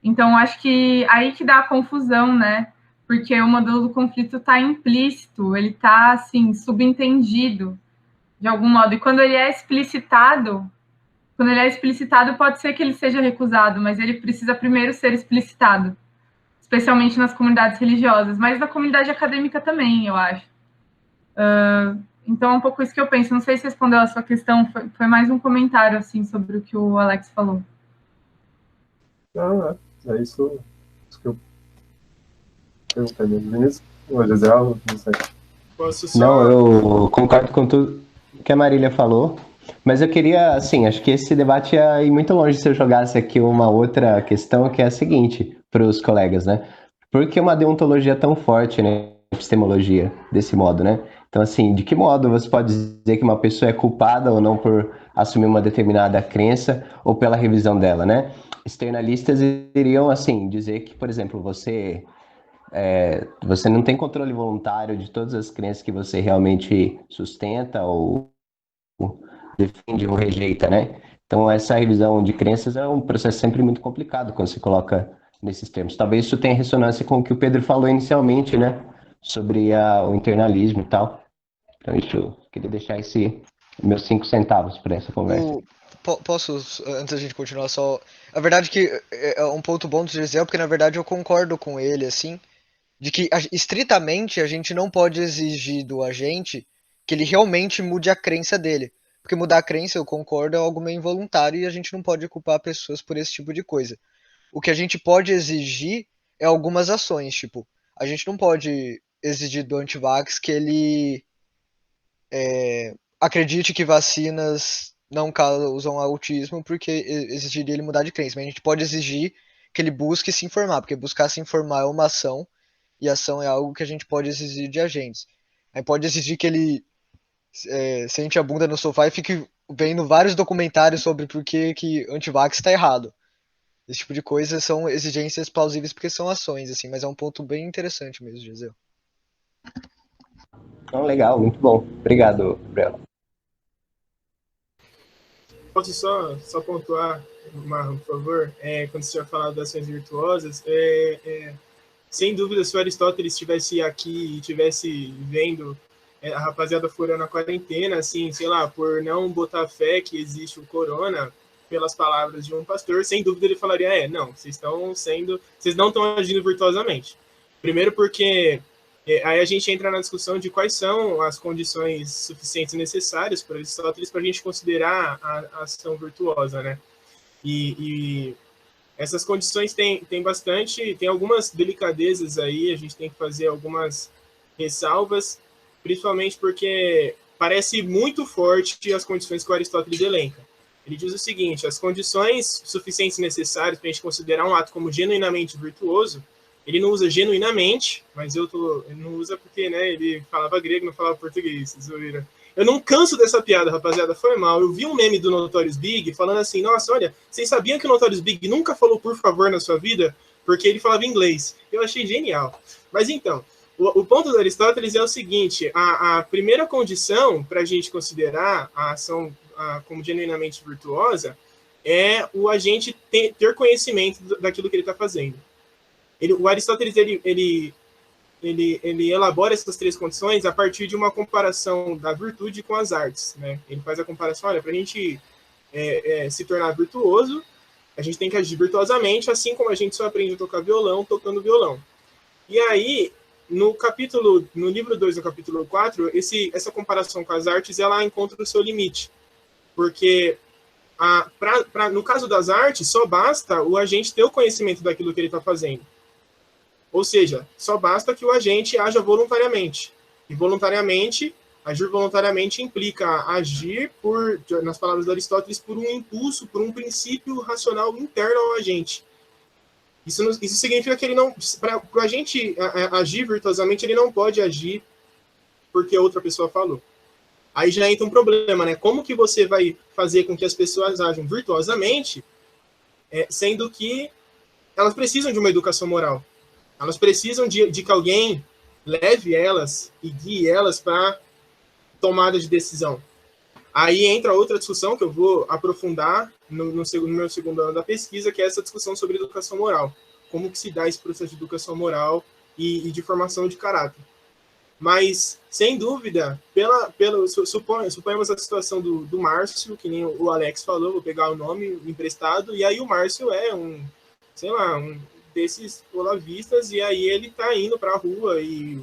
Então, acho que aí que dá a confusão, né? Porque o modelo do conflito está implícito, ele está, assim, subentendido, de algum modo. E quando ele é explicitado, pode ser que ele seja recusado, mas ele precisa primeiro ser explicitado. especialmente nas comunidades religiosas, mas na comunidade acadêmica também, eu acho. Então, é um pouco isso que eu penso. Não sei se respondeu a sua questão, foi mais um comentário, assim, sobre o que o Alex falou. Não, é isso que eu perguntei mesmo. Vinícius, ou Gisele, não sei. Posso só... Não, eu concordo com tudo que a Marília falou, mas eu queria, assim, acho que esse debate ia ir muito longe se eu jogasse aqui uma outra questão, que é a seguinte, para os colegas, né? Por que uma deontologia tão forte, né? Epistemologia, desse modo, né? Então, assim, de que modo você pode dizer que uma pessoa é culpada ou não por assumir uma determinada crença ou pela revisão dela, né? Externalistas iriam, assim, dizer que, por exemplo, você não tem controle voluntário de todas as crenças que você realmente sustenta ou defende ou rejeita, né? Então, essa revisão de crenças é um processo sempre muito complicado quando se coloca nesses termos. Talvez isso tenha ressonância com o que o Pedro falou inicialmente, né? Sobre o internalismo e tal. Então, isso, eu queria deixar meus 5 centavos para essa conversa. Posso, antes da gente continuar, só... A verdade que é um ponto bom do Gisele, porque na verdade eu concordo com ele, assim, de que estritamente a gente não pode exigir do agente que ele realmente mude a crença dele. Porque mudar a crença, eu concordo, é algo meio involuntário e a gente não pode culpar pessoas por esse tipo de coisa. O que a gente pode exigir é algumas ações, tipo, a gente não pode exigir do antivax que ele acredite que vacinas não causam autismo, porque exigiria ele mudar de crença. Mas a gente pode exigir que ele busque se informar, porque buscar se informar é uma ação, e ação é algo que a gente pode exigir de agentes. A gente pode exigir que ele sente a bunda no sofá e fique vendo vários documentários sobre por que antivax está errado. Esse tipo de coisa são exigências plausíveis porque são ações, assim, mas é um ponto bem interessante mesmo, Gisele. Então, legal, muito bom. Obrigado, Gabriel. Posso só pontuar, Marlon, por favor? Quando você tinha falado das ações virtuosas, sem dúvida, se o Aristóteles estivesse aqui e estivesse vendo a rapaziada furando a quarentena, assim, sei lá, por não botar fé que existe o corona, pelas palavras de um pastor, sem dúvida ele falaria, não, vocês não estão agindo virtuosamente. Primeiro porque aí a gente entra na discussão de quais são as condições suficientes e necessárias para Aristóteles para a gente considerar a ação virtuosa, né? E essas condições tem algumas delicadezas aí, a gente tem que fazer algumas ressalvas, principalmente porque parece muito forte as condições que o Aristóteles elenca. Ele diz o seguinte, as condições suficientes e necessárias para a gente considerar um ato como genuinamente virtuoso, ele não usa genuinamente, mas ele não usa porque, né, ele falava grego, não falava português, zoeira. Eu não canso dessa piada, rapaziada, foi mal. Eu vi um meme do Notorious Big falando assim, nossa, olha, vocês sabiam que o Notorious Big nunca falou por favor na sua vida? Porque ele falava inglês. Eu achei genial. Mas então, o ponto do Aristóteles é o seguinte, a primeira condição para a gente considerar a ação como genuinamente virtuosa é o agente ter conhecimento daquilo que ele está fazendo. O Aristóteles ele elabora essas 3 condições a partir de uma comparação da virtude com as artes, né? Ele faz a comparação, olha, para a gente se tornar virtuoso, a gente tem que agir virtuosamente, assim como a gente só aprende a tocar violão tocando violão. E aí, no livro 2, no capítulo 4, essa comparação com as artes, ela encontra o seu limite. Porque, no caso das artes, só basta o agente ter o conhecimento daquilo que ele está fazendo. Ou seja, só basta que o agente haja voluntariamente. E agir voluntariamente implica agir nas palavras de Aristóteles, por um impulso, por um princípio racional interno ao agente. Isso significa que para o agente agir virtuosamente, ele não pode agir porque outra pessoa falou. Aí já entra um problema, né? Como que você vai fazer com que as pessoas ajam virtuosamente, sendo que elas precisam de uma educação moral? Elas precisam de que alguém leve elas e guie elas para tomada de decisão. Aí entra outra discussão que eu vou aprofundar no meu segundo ano da pesquisa, que é essa discussão sobre educação moral. Como que se dá esse processo de educação moral e de formação de caráter. Mas, sem dúvida, suponhamos a situação do Márcio, que nem o Alex falou, vou pegar o nome emprestado, e aí o Márcio é desses olavistas, e aí ele tá indo para a rua e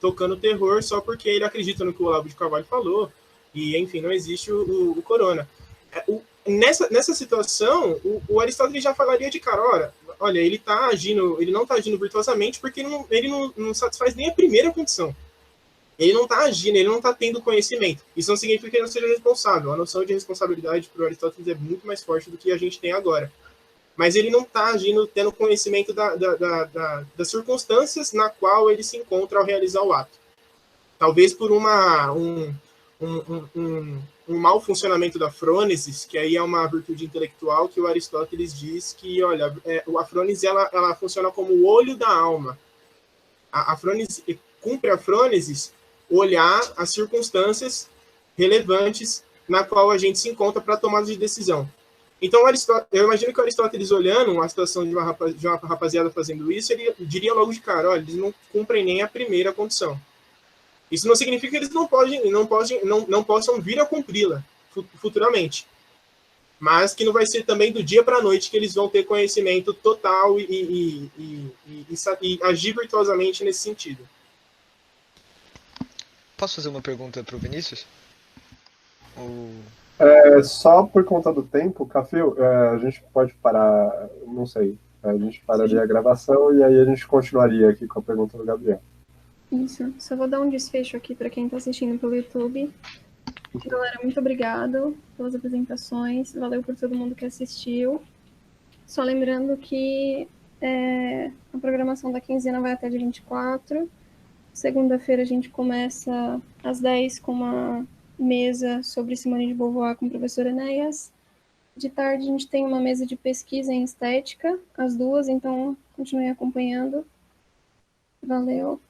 tocando terror só porque ele acredita no que o Olavo de Carvalho falou, e enfim, não existe o corona. Nessa situação, o Aristóteles já falaria de cara, olha, ele não está agindo virtuosamente porque ele não satisfaz nem a primeira condição. Ele não está agindo, ele não está tendo conhecimento. Isso não significa que ele não seja responsável. A noção de responsabilidade para o Aristóteles é muito mais forte do que a gente tem agora. Mas ele não está agindo tendo conhecimento das circunstâncias na qual ele se encontra ao realizar o ato. Talvez por um mau funcionamento da frônesis, que aí é uma virtude intelectual que o Aristóteles diz que, olha, a frônesis ela funciona como o olho da alma. A frônesis, cumpre a frônesis olhar as circunstâncias relevantes na qual a gente se encontra para tomada de decisão. Então, eu imagino que o Aristóteles, olhando uma situação de uma rapaziada fazendo isso, ele diria logo de cara, olha, eles não cumprem nem a primeira condição. Isso não significa que eles não possam vir a cumpri-la futuramente. Mas que não vai ser também do dia para a noite que eles vão ter conhecimento total e agir virtuosamente nesse sentido. Posso fazer uma pergunta para o Vinícius? Só por conta do tempo, Cafio, a gente pode parar, não sei, a gente pararia a gravação e aí a gente continuaria aqui com a pergunta do Gabriel. Isso, só vou dar um desfecho aqui para quem está assistindo pelo YouTube. Galera, muito obrigado pelas apresentações, valeu por todo mundo que assistiu. Só lembrando que a programação da quinzena vai até dia 24. Segunda-feira a gente começa às 10 com uma mesa sobre Simone de Beauvoir com o professor Enéas. De tarde a gente tem uma mesa de pesquisa em estética, às 2, então continuem acompanhando. Valeu.